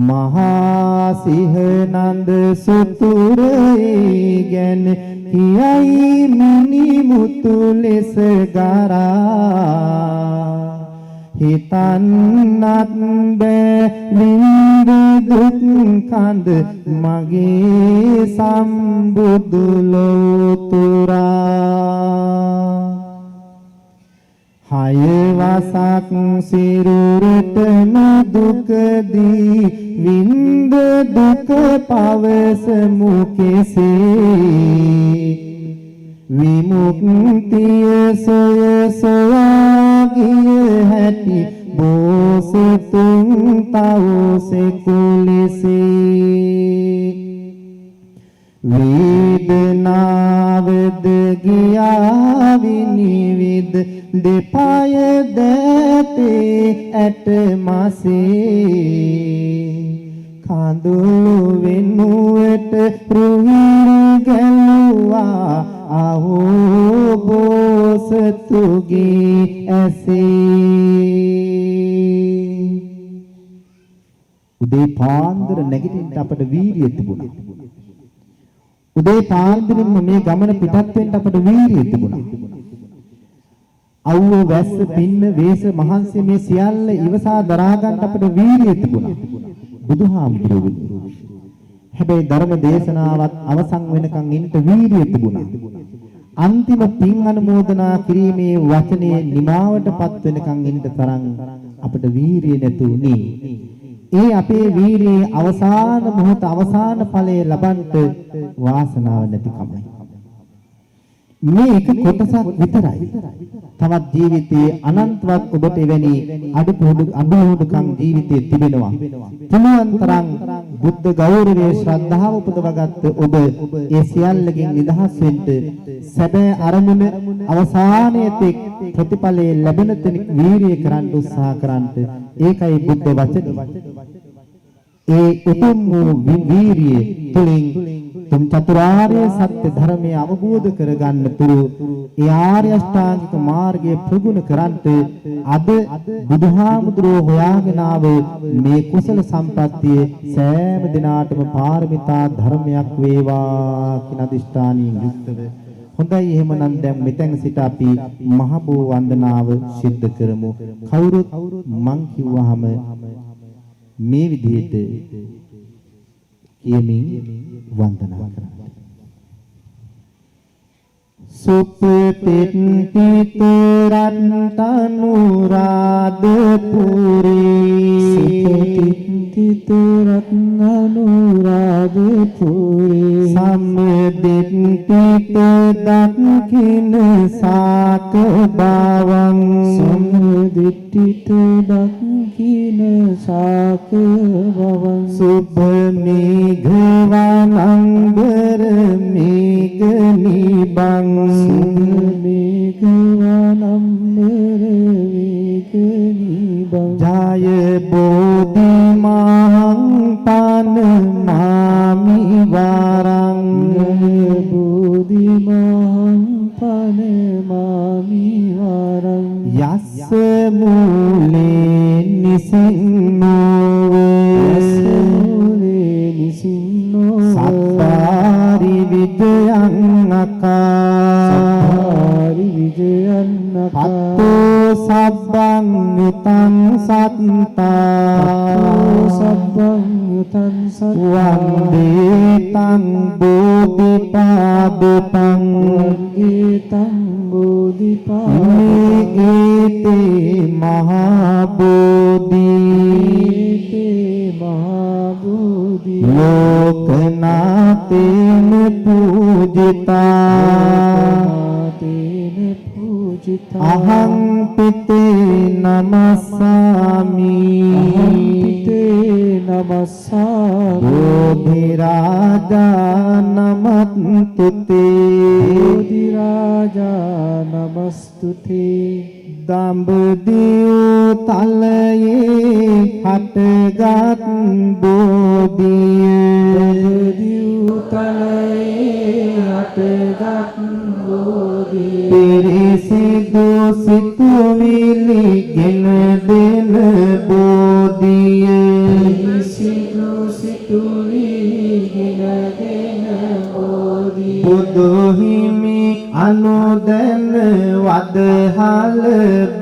මහා සිහනන්ද සුතුරේ ගැන කියයි මිනිමුතු ලෙස ගරා හිතන්නත් බෑ විඳ දුක් කඳ මගේ සම්බුදු ලෝතුරා හය වසක් සිරුරටම දුක දී විඳ දුක පවසමු කෙසේ විමුක්තිය සොය සොයා ගිය හැටි බෝසතුන් තවසෙකුලෙසේ වේදනාවද ගියා විනිවිද දෙපය දැතේ ඇට මාසේ කඳුළු වෙනුවට රුහිරු ගැලුවා ආහෝ බෝසතුගේ ඇසේ උදේ පාන්දර නැගිටින්න අපට වීරිය තිබුණා. උදේ පාන්දරින්ම මේ ගමන පිටත් වෙන්න අපට වීරිය තිබුණා. අවුව වැස්ස පින්න වේස මහන්සිය මේ සියල්ල ඉවසා දරා ගන්න අපට වීරිය තිබුණා. බුදුහාමුදුරුවෝ හැබැයි ධර්ම දේශනාවත් අවසන් වෙනකන් ඉන්න වීරිය තිබුණා. අන්තිම පින් අනුමෝදනා කිරීමේ වචනේ නිමාවටපත් වෙනකන් ඉන්න තරම් අපට වීරිය නැතුණේ. ඒ අපේ වීරියේ අවසාන මොහොත අවසාන ඵලයේ ලබන්ට වාසනාව නැතිකමයි. මේ එක කොටසක් විතරයි. තවත් ජීවිතයේ අනන්තවත් ඔබට එවැනි අඩුපාඩුකම් ජීවිතයේ තිබෙනවා. පුළුවන් තරම් බුද්ධ ගෞරවයේ ශ්‍රද්ධාව උපදවගත්ත ඔබ ඒ සියල්ලකින් නිදහස් වෙන්න සැබෑ අරමුණ අවසානයේ තෙක් ප්‍රතිඵලයේ ලැබෙන තෙක් වීරිය කරන්න උත්සාහ කරන්න. ඒකයි බුද්ධ වචනේ. ඒ උතුම් වූ වීරිය තුලින් තුම් චතුරාර්ය සත්‍ය ධර්මය අවබෝධ කරගන්න තුරු ඒ ආර්ය අෂ්ටාංගික මාර්ගය ප්‍රගුණ කරන්ට අද බුදුහාමුදුරුවෝ හොයාගෙන ආවේ මේ කුසල සම්පත්තිය සෑම දිනාටම පාරමිතා ධර්මයක් වේවා කියන අදිෂ්ඨානියෙන් යුක්තව හොඳයි. එහෙමනම් දැන් මෙතෙන් සිට අපි මහ බෝ වන්දනාව සිද්ධ කරමු. කවුරුත් මං කිව්වහම මේ විදිහට කියමින් වන්දනා කරන්න. සුපතිත්ථිත රත්නනුරාධපුරී සුපතිත්ථිත රත්නනුරාධපුරී සම්දිත්ථිත දක්ඛින සාක බවං සම්දිත්ථිත දක්ඛින සාක බවං සුභ මේඝවනංගර මේඝනිබං මේඝවනම්බර මේඝනිබං ජාය ජය බෝධි මහං පන මාමි වරං බෝධි මහං පන මාමි වරං යස්ස මූලේ නිසින්නෝ සත්තාරි විජයං සත්තාරි විජයං පත්තෝ සබ්බං නිතං සත්තා සබ්බං යුතං සත්තා වන්දේ තං බෝධිපාදපං වන්දේ තං බෝධිපාදපං ඒතේ මහා බෝධි ලෝකනාතේන පූජිතා අහං පිතේ නමස්සාමි බෝධි රාජා නමස්තුතේ දඹදිව තලයේ හටගත් බෝධිය පිරිසිදු සිතුවිලි ගෙන දෙන බෝධිය බුදු හිමි අනුදැන වදහල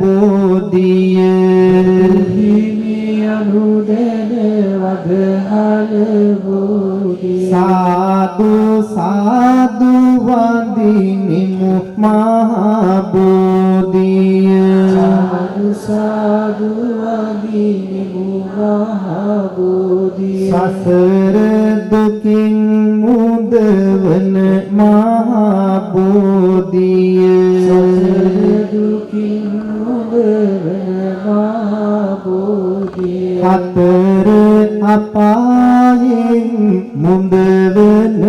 බෝධිය සාදු සාදු වදිනිමු මහා බෝධිය සසර දුකින් මුදවන මහා බෝධිය හතර අපායෙන් මුදවන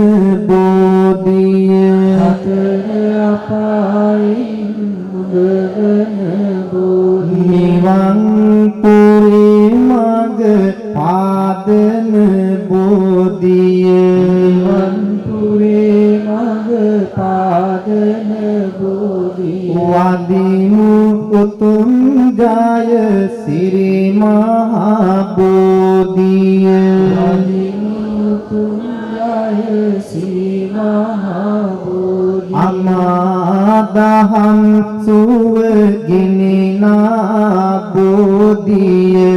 බෝධිය නිවන් පුරේ මඟ පාදන බෝධිය වදිමු උතුම් ජය සිරි මහා බෝධිය අමාදහම් සුව ගිනිනා බෝධිය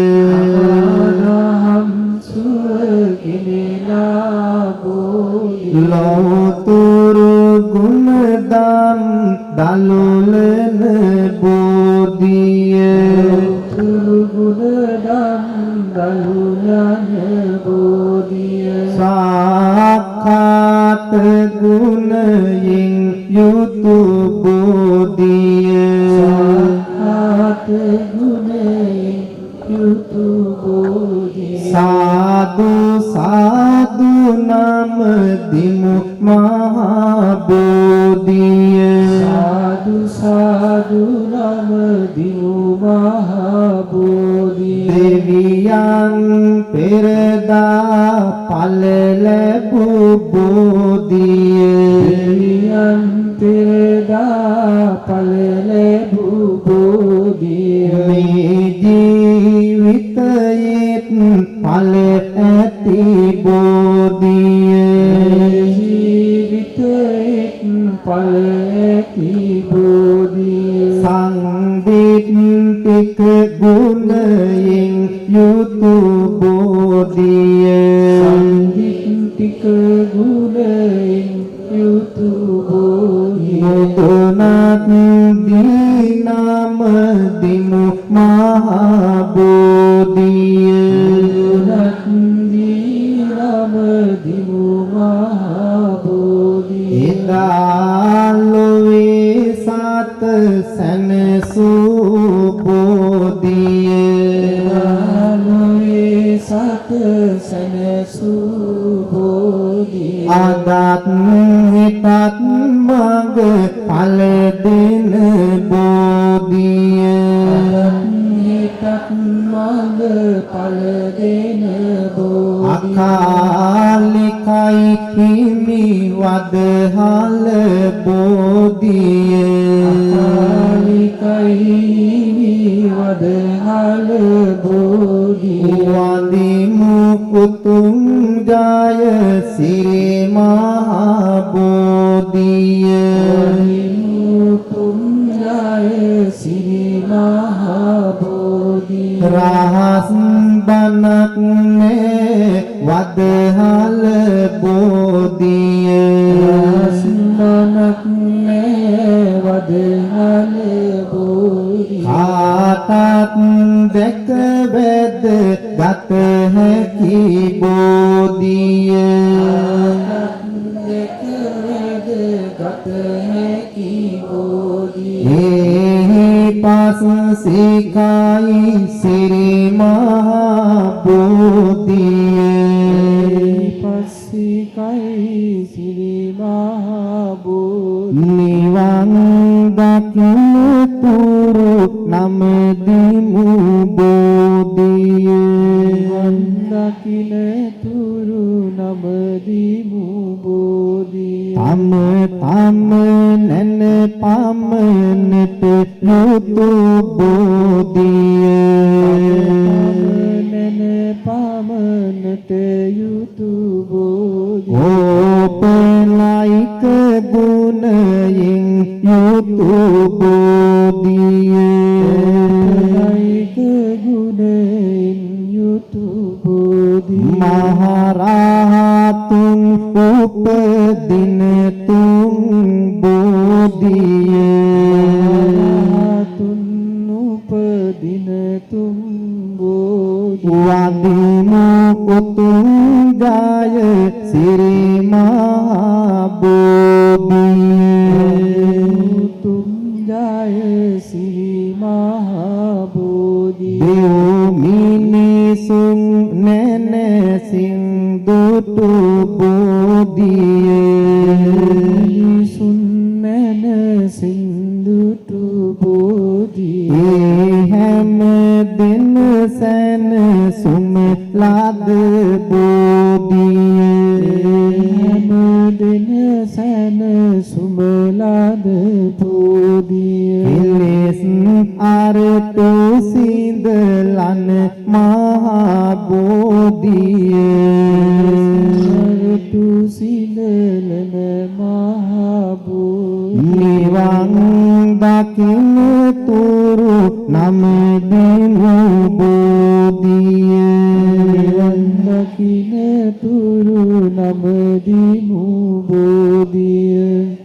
ලෝතුරු ගුණදම් දලුලන බෝධිය සාක්ඛාත ගුණයෙන් යුතු බෝධිය සාදු සාදු නම දිමු මහා බෝධිය දෙවියන් පෙරදා ඵල ලැබූ බෝධිය මේ ජීවිතයේත් ඵල ඇති බෝධිය සංදිට්ඨික ගුණයෙන් යුතු බෝධිය මුදුනත් දීනම දිමු මහා බෝධිය එදාලොවේ සත සැනසූ බෝධිය අදත් හිතත් මඟ ඵල දෙන බෝධිය මඟ ඵල දෙන බෝධි අකාලිකයි හිමි වදහල බෝධිය අකාලිකයි වදහල බෝධි වදිමු උතුම් ජය සිරි මහා බෝධිය උතුම් ජය සිරි මහා බෝධි රහස් බණක් නේ වදහල බෝධිය රහස් බණක් නේ වදහල බෝධි ආතත් දැක වැද ගත හැකි බෝධිය දැක වැද ගත හැකි බෝධි පස් සිකයි සිරි මහා බෝධිය පස්සිකයි සිරි මහා බෝධි නිවන් දකින තුරු නම දිමු බෝධිය දකින තුරු නම දිමු බෝධි තම තම නැන පමනට යුතු බෝධිය නැන පමනට යුතු බෝධි ඕපනයික ගුණයෙන් යුතු බෝධිය ගුණයෙන් යුතු බෝධි මහරහතුන් උපදින තුන් බෝධිය තුන් උපදින තුන් බෝධි වදිමු උතුම් ජය සිරි මහා බෝධිය උතුම් ජය සිරි මහා බෝධි දෙව් මිනිසුන් නැනසින් දුටු බෝධිය සුන්නන සින්දුතු බෝධි ඒ හැම දින සැන සුම ලද බෝධිය දෙන සැන සුමලාද බෝධිය එලෙස් අරටු සිඳලන මහා බෝධිය තු සිඳලන මහා බෝධි නිවන් දකින තුරු නම දිමු බෝධිය දකින තුරු නම දිමු බෝධිය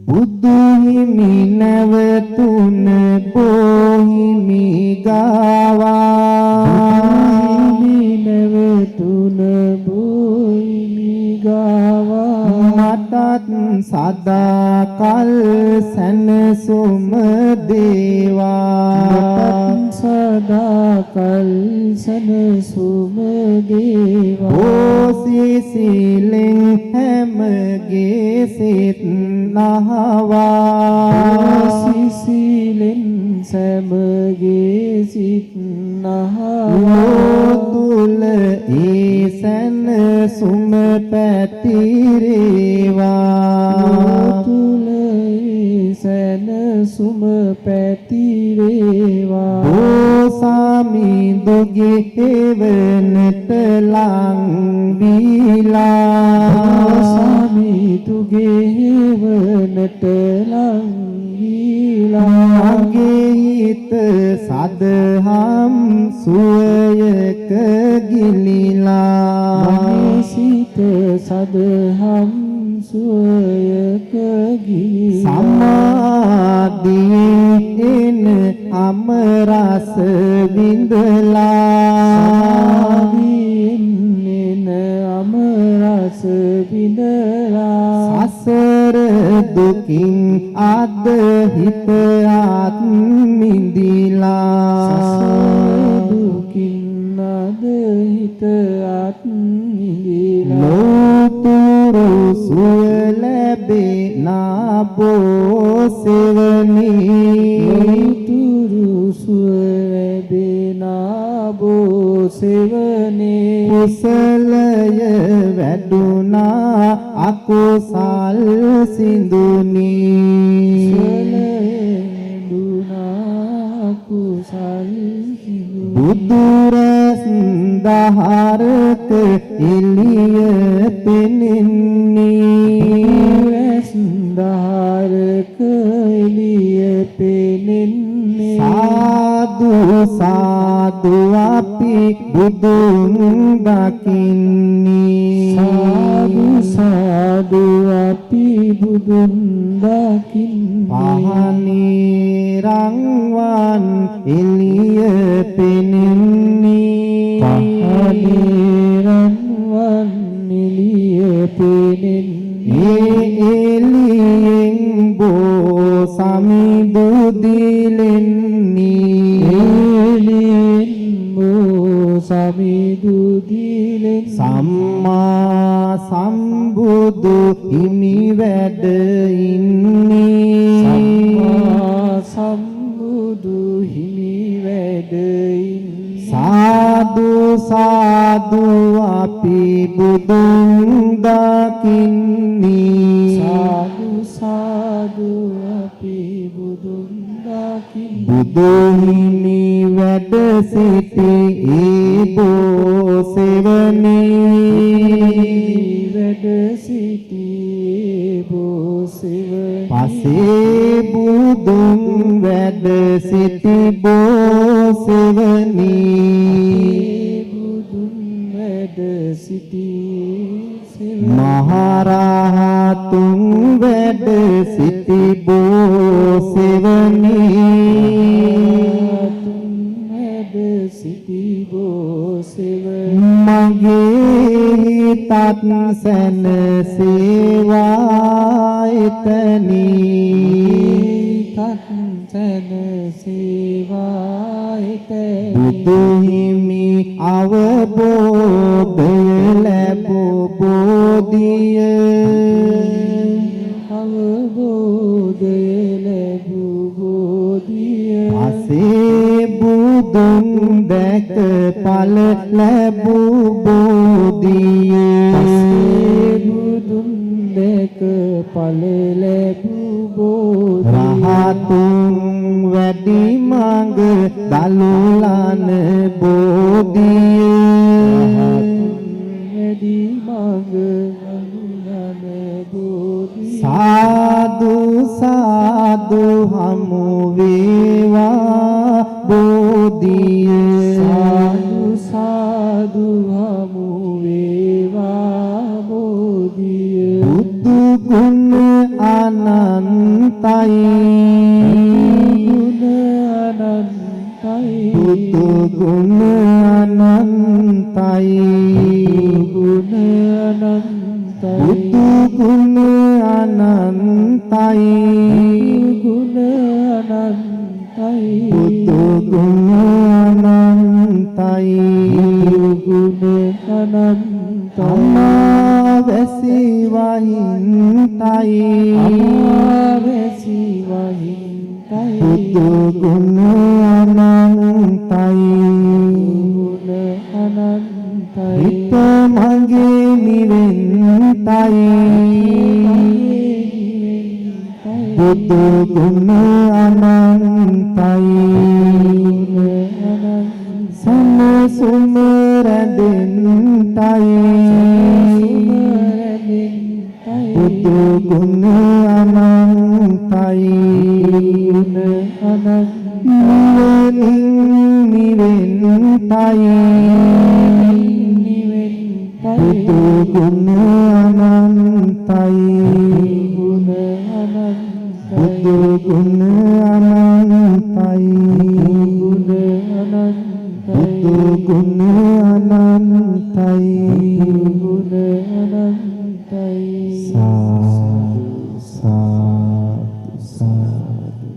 බුදු හිමි නැවතුන බෝහිමි ගාවා නැවතුන බෝහිමි ගාවා මටත් සදා කල් සැනසුම දේවා සදා කල් සනසුම දේවා බෝසිසිලෙන් හැමගේ සිත් නහවා සිසිලෙන් සැමගේ සිත් නහවා ලෝතුල ඒ සැනසුම පැතිරේවා තුල සැනසුම පැතිරේවා බෝසමිඳුගේ එවනට ලං වීලා සමිතුගේ වනට ලං වීලා මගේ හිත සදහම් සුවයක ගිලිලා මගේ සිත සදහම් සුවයක ගිලිලා සමාධියෙන් අමරස විඳලා සමාධියෙන් අමරස විඳලා සසර දුකින් අද හිත ආත් මිදිලා දුකින් අද හිත අත් මිදිලා ලෝතුරු සුව ලැබේ නාබෝ සෙවනි ලෝතුරු සුව ලැබේ නා කුසලය වැඩුණා අකුසල් සිඳුනි බුදුරස් දහරක එළිය පෙනෙන්නේ සාදු සාදු අපි බුදුන් දකින්නේ සාදු සාදු අපි බුදුන් දකින්නේ පහනේ රංවන් එළිය පෙනෙන්නේ පහනේ රංවන් එළිය පෙනෙන්නේ එළියෙන් බෝ සමිඳු දිලෙන්නේ එළියෙන් බෝ සමිඳු දිලෙන්නේ සම්මා සම්බුදු හිමි වැඩ ඉන්නේ සම්මා සම්බුදු හිමි වැඩ ඉන්නේ සාදු සාදු අපි බුදුන් දකින්නේ සාදු සාදු අපි බුදුන් දකින්නේ බුදු හිමි වැඩ සිටි ඒ බෝසෙවණී වැඩ සිටි බෝසෙවණී පසේ බුදුන් වැඩ සිටි බෝසෙවණී බුදුන් වැඩ සිටි මහරහතුන් වැඩ සිටි බෝසෙවණී වැඩ සිටි බෝසෙවණී මගේ තත් සැනසේවා එතනී තත් සැනසේවා එතනී බුදු හිමි අවබෝධය ලැබෝ බෝධිය අවබෝධය ලැබෝ බෝධිය පසේ බුදුන් දැක ඵල ලැබූ බෝධිය පසේ බුදුන් දැක ඵල ලැබූ බෝධිය රහතුන් වැඩි මඟ දලුලන බෝධිය වැඩි මඟ දලුලන බෝධිය සාදු සාදු හමු වේවා බෝධිය සාදු සාදු හමු වේවා බෝධිය බුදු ගුණ අනන්තයි බුදු ගුණ අනන්තයි බුදු ගුණ අනන්තයි බුදු ගුණ අනන්තයි අමාවැසි වහින්තයි බුදු ගුණ අනන්තයි හිත මගේ නිවෙන්තයි බුදු ගුණ අනන්තයි සමසුම රැඳෙන්තයි බුදු ගුණ අනන්තයි නිවෙන්තයි බුදු ගුණ අනන්තයි බුදු ගුණ අනන්තයි බුදු ගුණ අනන්තයි සාදු සාදු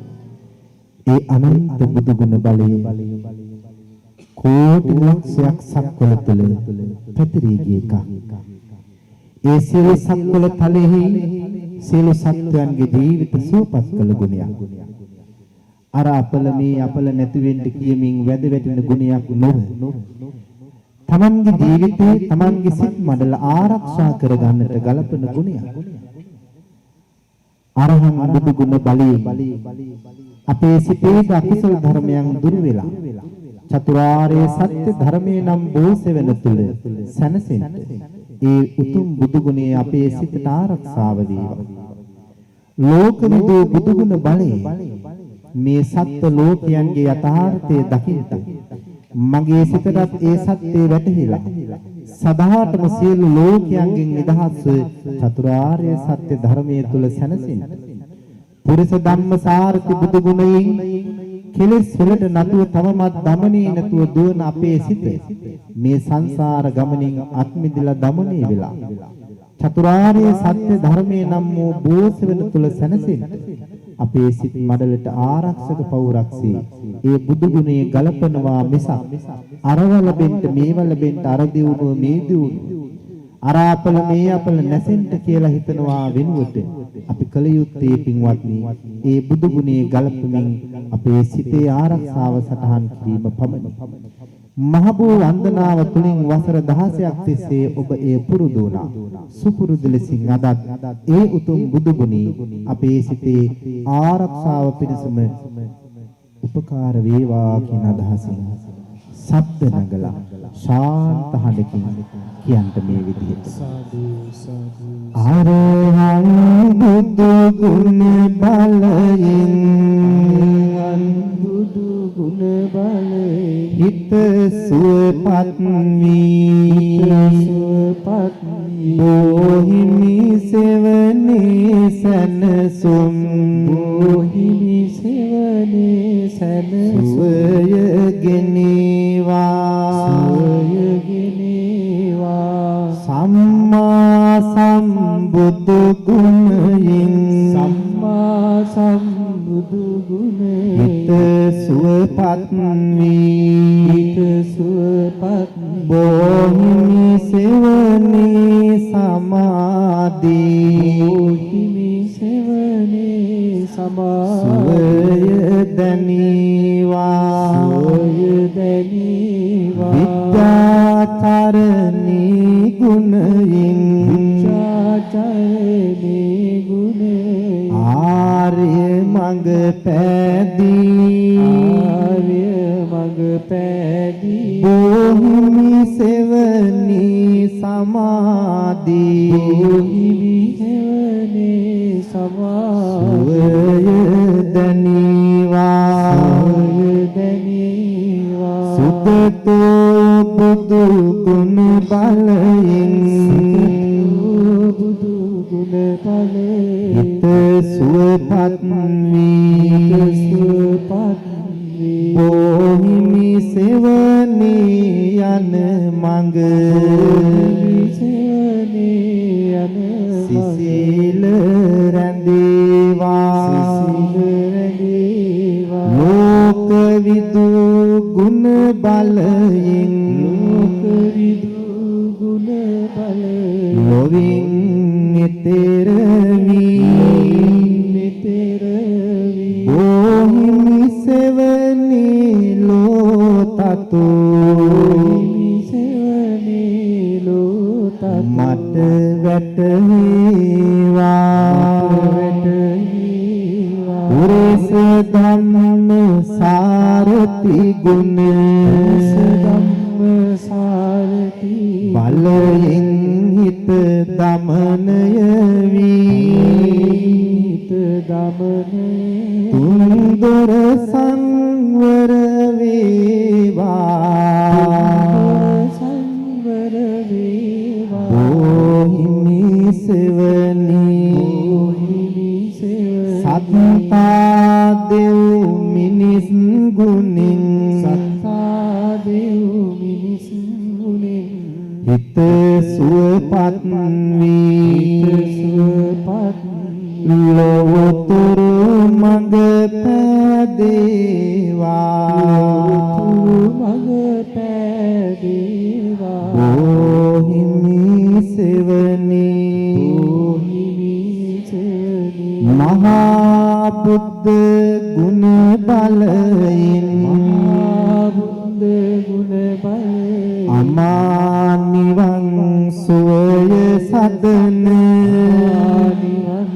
ඒ අනන්ත බුදු ගුණ බලයේ කෝටි ලක්ෂයක් සක්වල තුළ පැතිරී ගිය එක. ඒ සියලු සක්වල තලෙහි සියලු සත්වයන්ගේ ජීවිත සුවපත් කළ ගුණයක්. අර අපල මේ අපල නැති වෙන්න කියමින් වැද වැටෙන ගුණයක් නොව තමන්ගේ ජීවිතේ තමන්ගේ සිත් මඩල ආරක්ෂා කරගන්නට ගලපන ගුණයක්. අරහං බුදු ගුණ බලයෙන් අපේ සිතේ අකුසල ධර්මයන් දුරු වෙලා චතුරාර්ය සත්‍ය ධර්මයේ නම් බෝසෙවන තුල සැනසෙන්න ඒ උතුම් බුදු ගුණේ අපේ සිතට ආරක්ෂාව වේවා. ලෝකවිදු බුදු ගුණ බලයෙන් මේ සත්ත්ව ලෝකයන්ගේ යථාර්ථය දකින්න මගේ සිතටත් ඒ සත්‍යය වැටහිලා සදාටම සියලු ලෝකයන්ගෙන් නිදහස් චතුරාර්ය සත්‍ය ධර්මයේ තුල සැනසෙන්න පුරිස ධම්මසාරති බුදු ගුණයෙන් කෙලෙස් වලට නතුව තවමත් දමනේ නැතුව දුවන අපේ සිත මේ සංසාර ගමනින් අත්මිදලා දමනේ වෙලා චතුරාර්ය සත්‍ය ධර්මයේ නම් වූ බෝසෙවන තුල සැනසෙන්න අපේ සිත් මඩලට ආරක්ෂක පවුරක්සේ ඒ බුදු ගුණයේ ගලපනවා මිසක් අරවල බෙන්ට මේවල බෙන්ට අර දියුණුව මේ දියුණුව අරාපල මේ අපල නැසෙන්න කියලා හිතනවා වෙනුවට අපි කල යුත්තේ පින්වත්නි ඒ බුදු ගුණයේ ගලපමින් අපේ සිතේ ආරක්ෂාව සටහන් කිරීම පමණි. මහබෝ වන්දනාව තුලින් වසර 16ක් තිස්සේ ඔබ ඒ පුරුදු වුණා. සුපුරුදු ලෙසින් අදත් ඒ උතුම් බුදු ගුණී අපේ සිතේ ආරක්ෂාව පිණිසම උපකාර වේවා කියන අදහසින් ශබ්ද නගලා ශාන්ත හඬකින් කියන්ට මේ විදිහට ආරහං බුදු ගුණ බලයෙන් බුදු ගුණ බලයෙන් හිත සුවපත් වී බෝහිමි සෙවනේ සනසුම් බෝහිමි සෙවනේ සනසුම් සම්මා සම්බුදු ගුණයෙන් හිත සුවපත් වී බෝහිමි සෙවනේ සමාධි සුවය දැනීවා විද්‍යාචරණී ගුණයෙන් ආර්ය මඟ පැදී බෝහිමි සෙවනී සමාධි සුවය දැනීවා සුතතෝ බුදු ගුණ බලයෙන් හිත සුවපත් වී බෝහිමි සෙවනේ යන මඟ සිසිල රැඳේවා ලෝක විදු ගුණ බලයෙන් ලොවින් නිතර වී බෝහිමි සෙවනේ ලෝතතු මට වැටේවා උරේස ධම්ම සාරති ගුණ බලයෙන් හිත දමනය වී තුන්දොර සංවර වේවා බෝහිමි සෙවනී සත්තා දෙව් මිනිස් ගුණින් හිත සුවපත් වී ලෝතුරු මඟ පෑදේවා බෝහිමි සෙවනී මහා බුද්ධ ගුණ බලයෙන් අමා සුවය සදන නිවන්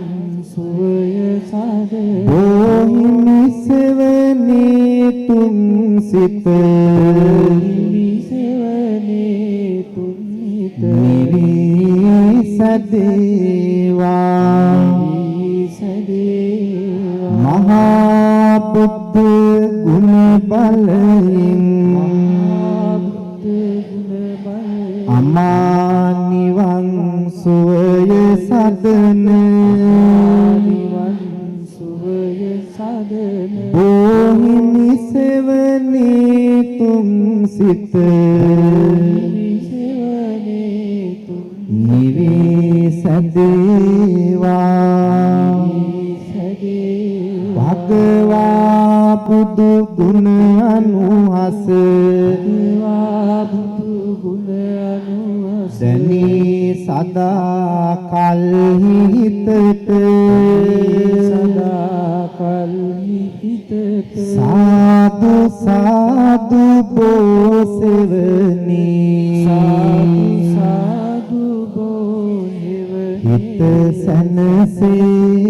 සුවය සදන බොහිමි සෙවනේ තුන් සිත සෙවනේ තුන්හිත නිවිසදේවා මහා බුද්ධ ගුණ බලයෙන් අමා නිවන් සුවය සදන බොහිමි සෙවනේ තුන් සිත නිවිසදේවා භගවා බුදු ගුණ අනුහස සනී සදා කල්හි හිතට සාදු සාදු බෝසෙවනී හිත සනසේවා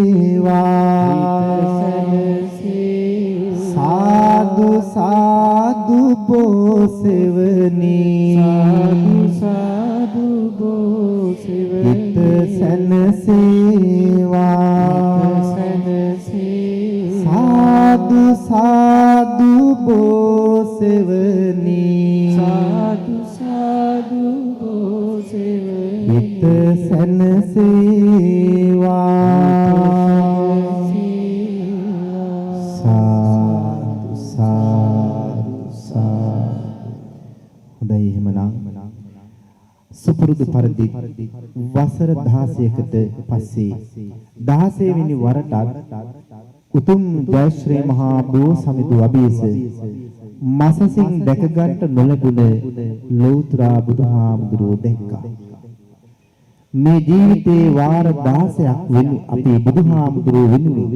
සාදු සාදු බෝසෙවනී හිත සනසේවා සාදු සාදු බෝසෙවනී හිත සනසේවා සාදු සාදු සාදු. හොඳයි එහෙමනම් සුපුරුදු පරිදි වසර 16කට පස්සේ 16 වෙනි වරටත් උතුම් ජයශ්‍රී මහා බෝසමිඳු අභියස මසසින් දැක ගන්නට නොලැබුණ ලෞතර බුදුහාමුදුරුවෝ දැක්කා. මේ ජීවිතේ වාර 16ක් වෙනු අපි බුදුහාමුදුරුවෝ වෙනුවෙන්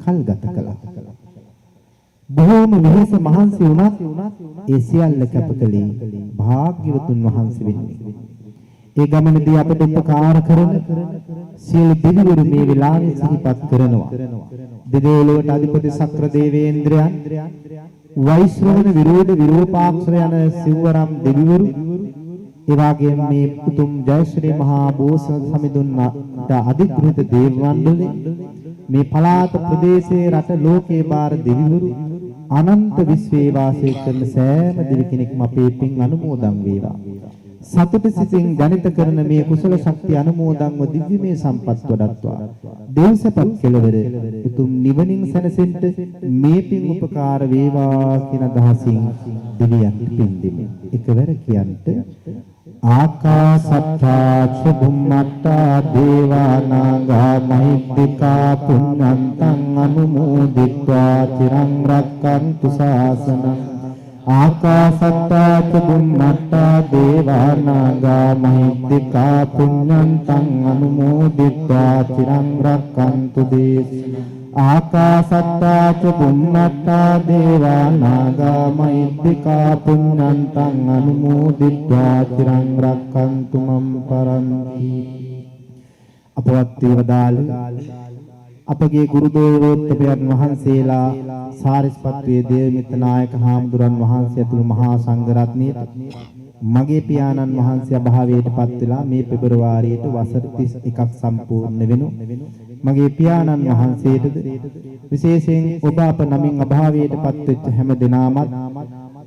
කල්ගත කළා. බොහෝම වෙහෙස මහන්සි වුණත් ඒ සියල්ල කැපකලේ භාග්‍යවතුන් වහන්සේ වෙනුවෙන්. ඒ ගමනේදී අපට උපකාර කරන සියලු දෙවිවරු මේ වෙලාවේ සිහිපත් කරනවා. දෙදෙව්ලොවට අධිපති සක්‍ර දේවේන්ද්‍රයන් වෛශ්‍රවණ විරෝධ විරූපාක්ෂර යන සිව්වරම් දෙවිවරු ඒ වගේම මේ උතුම් ජයශ්‍රී මහා බෝසමිඳුන්ට අධිග්‍රහිත දේව මණ්ඩලේ මේ පළාත ප්‍රදේශයේ රට ලෝකේ බාර දෙවිවරු අනන්ත විශ්වයේ වාසය කරන සෑම දෙවි කෙනෙක්ම අපේ පින් අනුමෝදන් වේවා. සතුට සිතින් ගණිත කරන මේ කුසල ශක්තිය අනුමෝදන්ව දිව්‍යමය සම්පත් වඩත්වා. දේවසපත් කෙලවර උතුම් නිවනින් සැනසෙන්න මේ පින් උපකාර වේවා කියන අදහසින් දෙවියන් පින් දෙමු. එකවර කියන්ට ආකාසත්තා චුම්මත්තා දේවානාගා මහිද්దికා පුඤ්ඤන්තං අනුමෝදිත්වා චිරං රක්ඛන්තු ශාසනං ආකාසත්තා චුම්මත්තා දේවානාගා මහිද්దికා පුඤ්ඤන්තං අනුමෝදිත්වා චිරං රක්ඛන්තු දේශනං ආකාසත්තා චුම්මත්තා දේවානාගා මහිද්దికා පුඤ්ඤන්තං අනුමෝදිත්වා චිරං රක්ඛන්තු මම් පරන්ති. අපවත් වේවදාල අපගේ ගුරු දේවෝත්තමයන් වහන්සේලා සාරිස්පත්වයේ දේවමිත්‍ර නායක හාමුදුරන් වහන්සේ ඇතුළු මහා සංඝ රත්නයට මගේ පියාණන් වහන්සේ අභාවයට පත් වෙලා මේ පෙබරවාරියට වසර 31ක් සම්පූර්ණ වෙනු මගේ පියාණන් වහන්සේටද විශේෂයෙන් ඔබ අප නමින් අභාවයට පත් වෙච්ච හැම දිනාමත්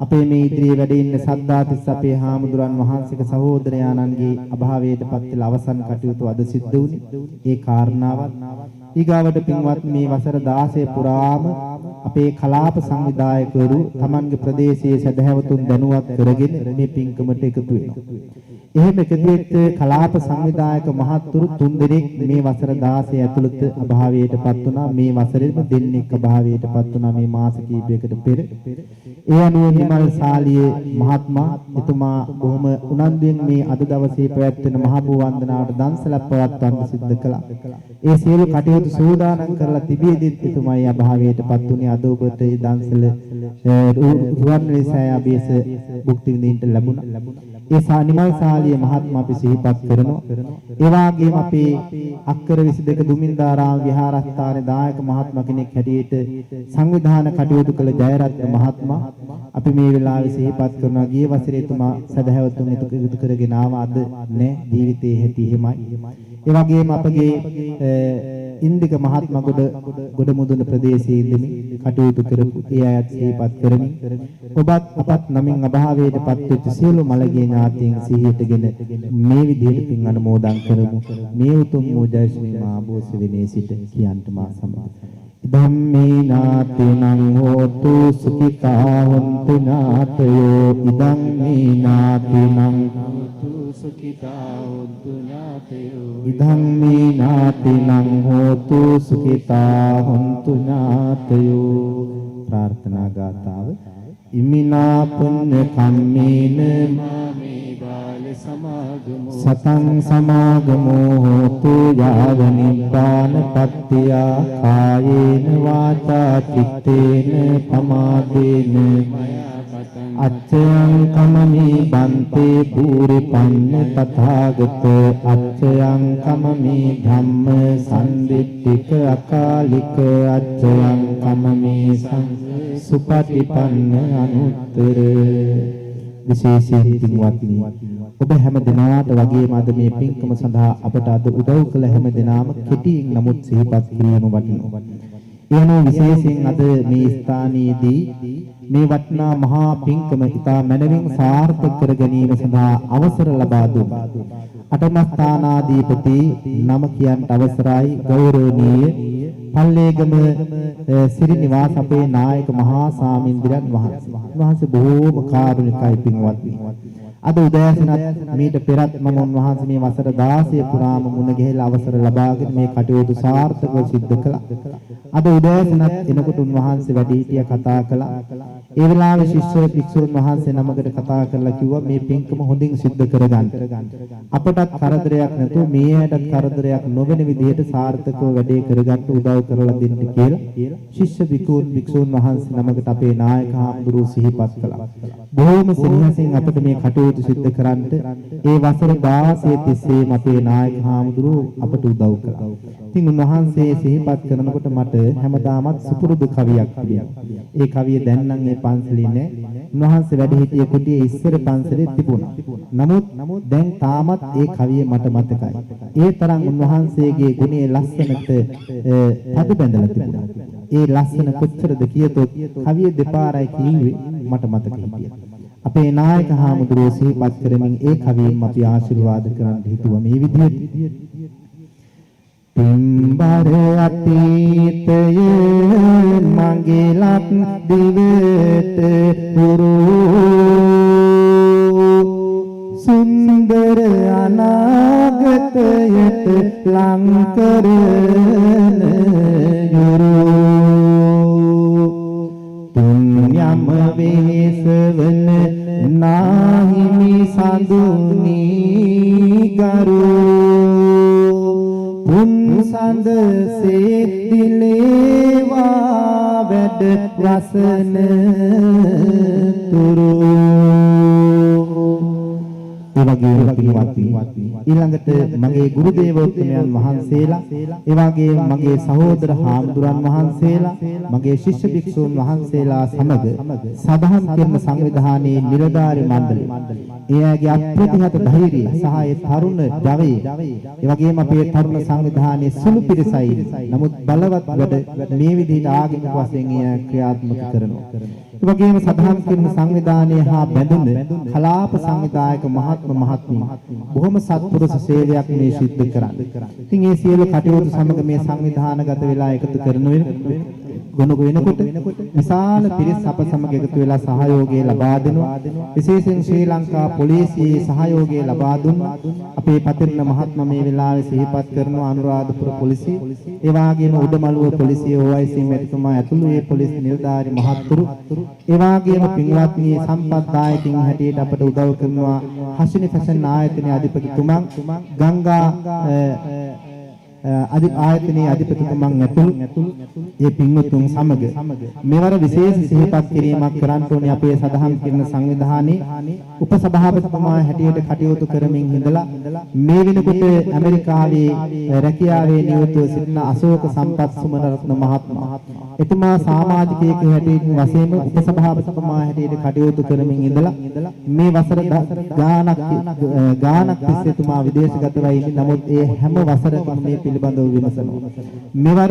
අපේ මේ ඉදිරියේ වැඩ ඉන්න සද්ධාතිස්ස අපේ හාමුදුරන් වහන්සේගේ සහෝදරයාණන්ගේ අභාවයට පත් වෙලා අවසන් කටයුතු අද සිද්ධ වුණේ ඒ කාරණාවත් ඊගාවට පින්වත් මේ වසර 16 පුරාම අපේ කලාප සංවිධායකවරු Tamanගේ ප්‍රදේශයේ සදහැවතුන් දැනුවත් කරගෙන මේ පින්කමට එකතු වෙනවා. එහෙම එකතු වෙච්ච කලාප සංවිධායක මහත්තුරු 3 දෙනෙක් මේ වසර 16 ඇතුළත අභාවයටපත් වුණා. මේ වසරේම දෙන්නෙක් අභාවයටපත් වුණා මේ මාස කිහිපයකට පෙර. ඒ අනුව නිමල් සාලියේ මහත්මයා එතුමා බොහොම උනන්දුවෙන් මේ අද දවසේ පැවැත්වෙන මහ බෝ වන්දනාවට දන්සලක් පවත්වන්න සිද්ධ කළා. ඒ සියලු කටයුතු සූදානම් කරලා තිබෙද්දිත් එතුමායි අභාවයටපත් වුණේ. අද ඔබට ඒ දන්සල රුවන්වැලිසෑය අභියස භුක්ති විඳින්න ලැබුණා. ඒ නිමල් සාලිය මහත්මයා අපි සිහිපත් කරනවා. ඒ වගේම අපේ අක්කර 22 දුමින්දාරාම විහාරස්ථානයේ දායක මහත්මයා කෙනෙක් හැටියට සංවිධාන කටයුතු කළ ජයරත්න මහත්මයා අපි මේ වෙලාවේ සිහිපත් කරනවා. ගිය වසරේ තුමා සදහැවතුන් එකතු කරගෙන ආව අද නෑ ජීවිතයේ හැටි එහෙමයි. ඒ වගේම අපගේ ඉන්දික මහත්මයා ගොඩමුදුන ප්‍රදේශයේ ඉඳමින් කටයුතු කරපු ඒ අයත් සිහිපත් කරමින් ඔබත් අපත් නමින් අභාවයට පත්වෙච්ච සියලු මළගිය ඥාතීන් සිහියටගෙන මේ විදිහට පින් අනුමෝදන් කරමු. මේ උතුම් වූ ජය ශ්‍රී මහා බෝසෙවිනේ සිට කියන්ට මා සමග ධම්මේ නාතිනං හෝතු සුඛිතා හොන්තු ඥාතයෝ ඉදං මේ නාතිනං හෝතු සුඛිතා හොන්තු ඥාතයෝ ඉදං මේ නාතිනං හෝතු සුඛිතා හොන්තු ඥාතයෝ. ප්‍රාර්ථනා ගාථාව ඉමිනා පුඤ්ඤ කම්මේන මාමේ බාල සමාගමෝ සතං සමාගමෝ හෝතු යාව නිබ්බාන පත්තිය කායේන වාචා චිත්තේන පමාදේන අච්චයං කමමි බන්තේ පුරි පඤ්ඤ තථාගත අච්චයං කමමි ධම්ම සම්දිට්ඨික අකාලික අච්චයං කමමි සුපටිපන්න අනුත්තර. විශේෂයෙන් පින්වත්නි ඔබ හැම දිනාට වගේම අද මේ පින්කම සඳහා අපට අද උදව් කළ හැම දිනාම කෙටියෙන් නමුත් සිහිපත් කිරීම වටිනවා. එයනෝ විශේෂයෙන් අද මේ ස්ථානයේදී මේ වටිනා මහා පින්කම ඉතා මැනවින් සාර්ථක කර ගැනීම සඳහා අවසර ලබා දුන් අටමස්ථානාධිපති නම කියන්ට අවසරයි ගෞරවනීය පල්ලේගම සිරි නිවාස අපේ නායක මහා සාමින්ද්‍රයන් වහන්සේ. උන්වහන්සේ බොහෝම කාරුණිකයි පින්වත්නි. අද උදෑසනත් මීට පෙරත් මම උන්වහන්සේ මේ වසර 16 පුරාම මුණ ගැහිලා අවසර ලබාගෙන මේ කටයුතු සාර්ථකව සිද්ධ කළා. අද උදෑසනත් එනකොට උන්වහන්සේ වැඩිහිටිය කතා කළා. ඒ වෙලාවේ ශිෂ්‍ය භික්ෂුන් වහන්සේ නමකට කතා කරලා කිව්වා මේ පින්කම හොඳින් සිද්ධ කරගන්න. අපටත් කරදරයක් නැතුව මේ ඇයටත් කරදරයක් නොවන විදිහට සාර්ථකව වැඩේ කරගන්න උදව් කරලා දෙන්න කියලා ශිෂ්‍ය භික්ෂුන් වහන්සේ නමකට අපේ නායක හාමුදුරුවෝ සිහිපත් කළා. බොහොම සෙනෙහසින් අපිට මේ කටයුතු සිද්ධ කරන්නට ඒ වසර 16 තිස්සේම අපේ නායක හාමුදුරුවෝ අපට උදව් කළා. ඉතින් උන්වහන්සේ සිහිපත් කරනකොට මට හැමදාමත් සුපුරුදු කවියක් තිබෙනවා. ඒ කවිය දැන් නම් මේ පන්සලේ නෑ. උන්වහන්සේ වැඩ සිටියේ කුටියේ ඉස්සර පන්සලේ තිබුණා. නමුත් දැන් තාමත් ඒ කවිය මට මතකයි. ඒ තරම් උන්වහන්සේගේ ගුණයේ ලස්සනට පද බැඳලා තිබුණා. ඒ ලස්සන කොච්චරද කියතොත් කවිය දෙපාරයි කිව්වේ මට මතක හිටියා. අපේ නායක හාමුදුරුවෝ සිහිපත් කරමින් ඒ කවියෙන් අපි ආශිර්වාද කරන්න හිතුවා මේ විදිහට. පින්බර අතීතයේ මගේ ලක් දිවට පුරු සුන්දර අනාගතයට ලං කරන යුරු තුන්යම වේසවන නාහිමි සඳුනි ගරු පුන්සඳ සේතිලේවා වැඩ රසන තුරු. ඒ වගේම පින්වත්නි ඊළඟට මගේ ගුරු දේවෝත්තමයන් වහන්සේලා ඒ වගේම මගේ සහෝදර හාමුදුරන් වහන්සේලා මගේ ශිෂ්‍ය භික්ෂූන් වහන්සේලා සමග සදහම් කරන සංවිධානයේ නිලධාරි මණ්ඩලය එයාගේ අප්‍රතිහත ධෛර්යය සහ ඒ තරුණ ජවයේ ඒ වගේම අපේ තරුණ සංවිධානයේ සුළු පිරිසයි නමුත් බලවත් වැඩ මේ විදිහට ආගමික වශයෙන් ක්‍රියාත්මක කරනවා. ඒ වගේම සදහම් කරන සංවිධානයේ හා බැඳුන කලාප සංවිධායක මහත්මී බොහොම සත්පුරුෂ සේවයක් මේ සිද්ධ කරන්නේ. ඉතින් මේ සියලු කටයුතු සමග මේ සංවිධානගත වෙලා එකතු කරන වෙනකොට විශාල පිරිස් අප සමග එකතු වෙලා සහයෝගය ලබා දෙනවා. විශේෂයෙන් ශ්‍රී ලංකා පොලිසියේ සහයෝගය ලබා දුන්නා. අපේ පතිරණ මහත්මයා මේ වෙලාවේ සිහිපත් කරනවා අනුරාධපුර පොලිසිය. ඒ වගේම උඩමළුව පොලිසිය OIC මෙතුමා ඇතුළු මේ පොලිස් නිලධාරි මහත්තුරු ඒ වගේම පින්වත්නි සම්පත්දායකින් හැටියට අපට උදව් කරනවා හෂිනි ෆැෂන් ආයතනයේ අධිපතිතුමන් ගංගා ආයතනයේ අධිපතිතුමන් ඇතුළු ඒ පින්වතුන් සමග මෙවර විශේෂ සිහිපත් කිරීමක් කරන්න ඕනේ අපේ සදහම් කිරණ සංවිධානයේ උපසභාපතිතුමා හැටියට කටයුතු කරමින් ඉඳලා මේ වෙනකොට ඇමරිකාවේ රැකියාවේ නියුතුව සිටින අශෝක සම්පත් සුමනරත්න මහත්මයා එතුමා සමාජිකයෙක් හැටියට වශයෙන් උපසභාපතිතුමා හැටියට කටයුතු කරමින් ඉඳලා මේ වසර ගානක් තිස්සේ එතුමා විදේශගතව ඉන්නේ. නමුත් ඒ හැම වසරකම මේ පිළිබඳව විමසනවා. මෙවර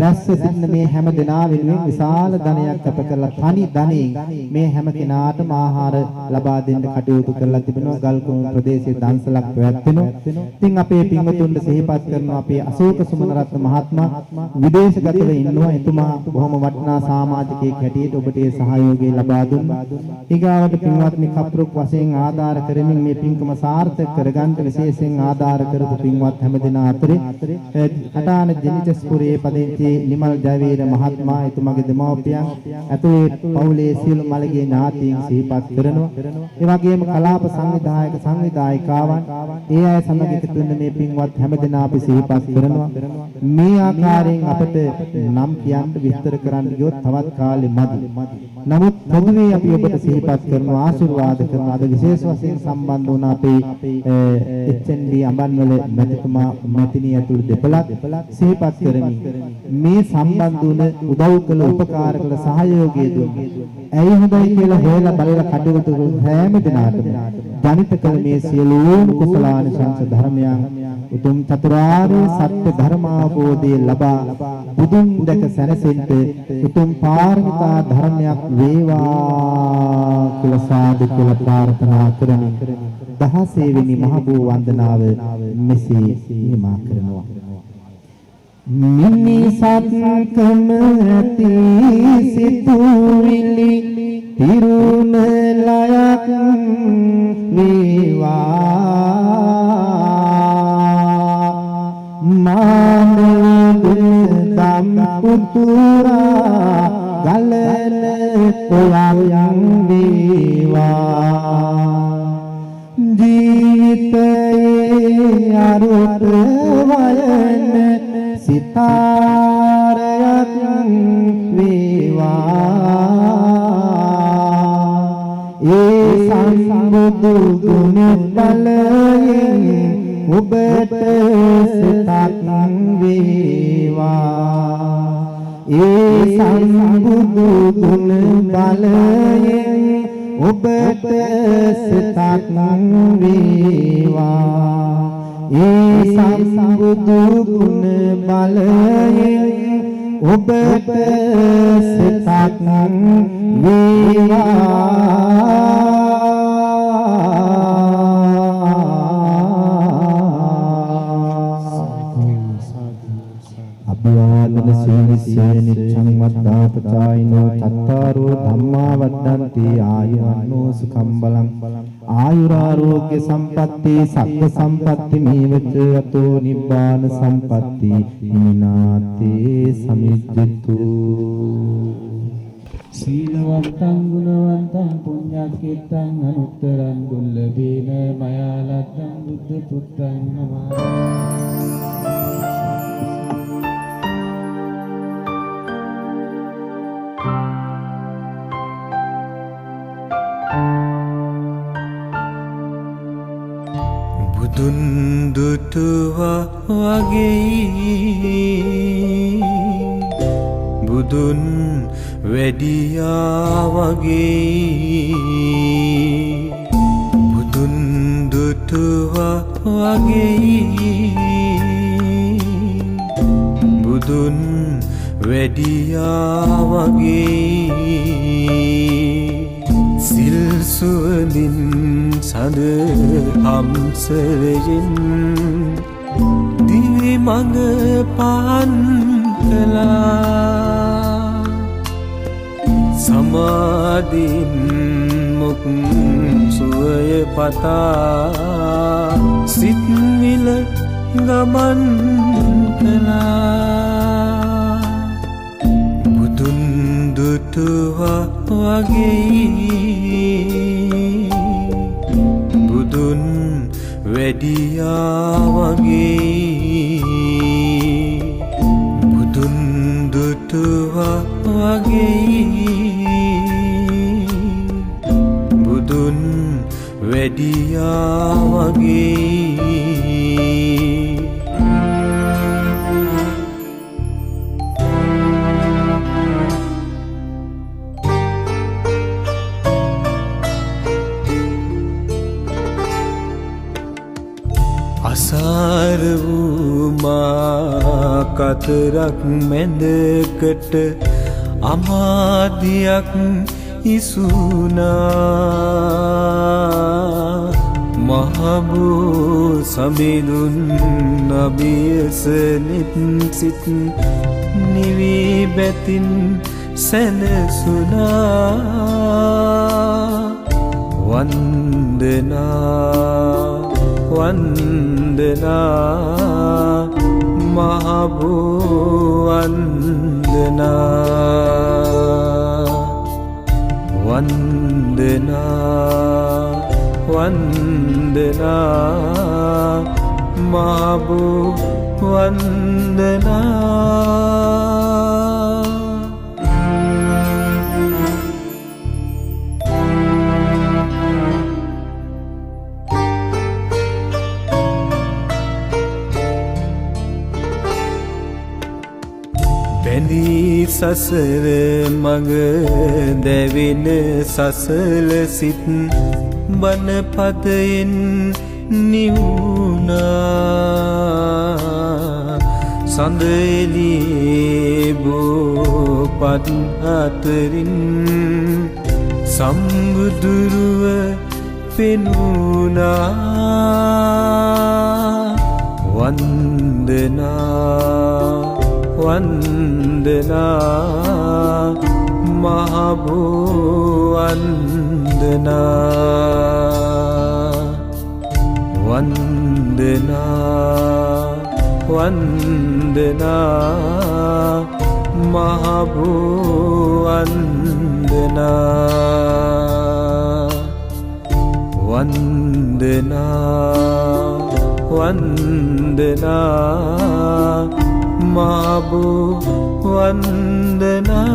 රැස්ව සිටින මේ හැම දෙනා වෙනුවෙන් විශාල ධනයක් කැප කරලා තනි ධනෙන් මේ හැම කෙනාටම ආහාර ලබා දෙන්න කටයුතු කරලා තිබෙනවා. ගල්කුම ප්‍රදේශයේ දන්සලක් පැවැත්වෙනවා. ඉතින් අපේ පින්වතුන්ට සිහිපත් කරනවා අපේ අශෝක සුමනරත්න මහත්මයා විදේශගතව ඉන්නවා. එතුමා බොහොම වටිනා සමාජිකයෙක් හැටියට ඔබට ඒ සහයෝගය ලබා දුන්නා. ඊගාවට පින්වත්නි කප්රුක් වශයෙන් ආධාර කරමින් මේ පින්කම සාර්ථක කරගන්න විශේෂයෙන් ආධාර කරපු පින්වත් හැමදෙනා අතරේ කටාන ජෙනිටස්පුරයේ පදිංචි නිමල් ජයවීර මහත්මයා එතුමාගේ දෙමව්පියන් ඇතුළේ පවුලේ සියලු මළගිය ඥාතීන් සිහිපත් කරනවා. ඒ වගේම කලාප සංවිධායක සංවිධායිකාවන් ඒ අය සමග එකතු වෙන මේ පින්වත් හැමදෙනා අපි සිහිපත් කරනවා. මේ ආකාරයෙන් අපට නම් කියන්න විස්තර කරන්න ගියොත් තවත් කාලෙ මදි. නමුත් පොදුවේ අපි ඔබට සිහිපත් කරනවා ආශිර්වාද කරනවා. අද විශේෂ වශයෙන් සම්බන්ධ වුණ අපේ HND අඹන්වල මැතිතුමා මැතිණිය ඇතුළු දෙපළක් සිහිපත් කරමින් මේ සම්බන්ධ වුණ උදව් කළ උපකාර කළ සහයෝගය දුන්නේ. ඇයි හොඳයි කියලා හොයලා බලලා කටයුතු කරන හැම දිනාටම ජනිත කළ මේ සියලුම කුසලානිසංස ධර්මයන් උතුම් චතුරාර්ය සත්‍ය ධර්මාවබෝධය ලබා බුදුන් දැක සැනසෙන්න උතුම් පාරමිතා ධර්මයක් වේවා කියලා සාදු කියලා ප්‍රාර්ථනා කරමින් 16 වෙනි මහ බෝ වන්දනාව මෙසේ නිමා කරනවා. මිනිසත්කම ඇති සිතුවිලි තිරුණලයක් වේවා මානව දුම් උතුරා ගලන කොයන් වේවා ජීවිතයේ අරුත වයන සිතාරයක් වේවා ඒ සම්බුදු ගුණ බලයෙන් ඔබට සිතක් වේවා ඒ සම්බුදු ගුණ බලයෙන් ඔබට සිතක් වේවා ඒ සම්බුදු ගුණ බලයෙන් ඔබට සිතක් අභිවාදන සීනිස්සේ නිච්ඡං වද්දාපචායිනෝ චත්තාරෝ ධම්මා වද්දන්ති ආයුවන්නෝ සුඛං බලං ආයුරාෝග්‍ය සම්පatti සග්ග සම්පatti මේවච අතෝ නිබ්බාන සම්පatti හිමිනාතේ සමිජ්ජතු සීලවන්තං ගුණවන්තං පුඤ්ඤක්ඛිතං අනුත්තරං දුල්ලභේන මයාලත්තං බුද්ධ පුත්තං නමාමි. බුදුන් දුටුවා වගේ බුදුන් වැඩියා වගේ බුදුන් දුටුවා වගේ බුදුන් වැඩියා වගේ සිල් සුවඳින් සඳ හම්සයෙන් දිවි මඟ පාන් කළා සමාධින් මුක් සුවය පතා සිත් විල ගමන් කළා බුදුන් දුටුවා වගේ බුදුන් වැඩියා වගේ බුදුන් දුටුවා වගේ බුදුන් වැඩියා වගේ අසාර වූ මා කතරක් මැදකට අමාදියක් ඉසුනා මහබෝ සමිඳුන් නබියස නිත් සිත් නිවී බැතින් සැනසුනා වන්දනා වන්දනා මහබෝ වන්දනා වන්දනා වන්දනා මහබෝ වන්දනා බැඳී සසර මග දැවෙන සසල සිත් බණ පදයෙන් නිවුණා සඳ එළියේ බෝපත් අතරින් සම්බුදුරුව පෙනුණා වන්දනා වන්දනා මහබෝ වන්දනා වන්දනා වන්දනා මහබෝ වන්දනා වන්දනා වන්දනා මහබෝ වන්දනා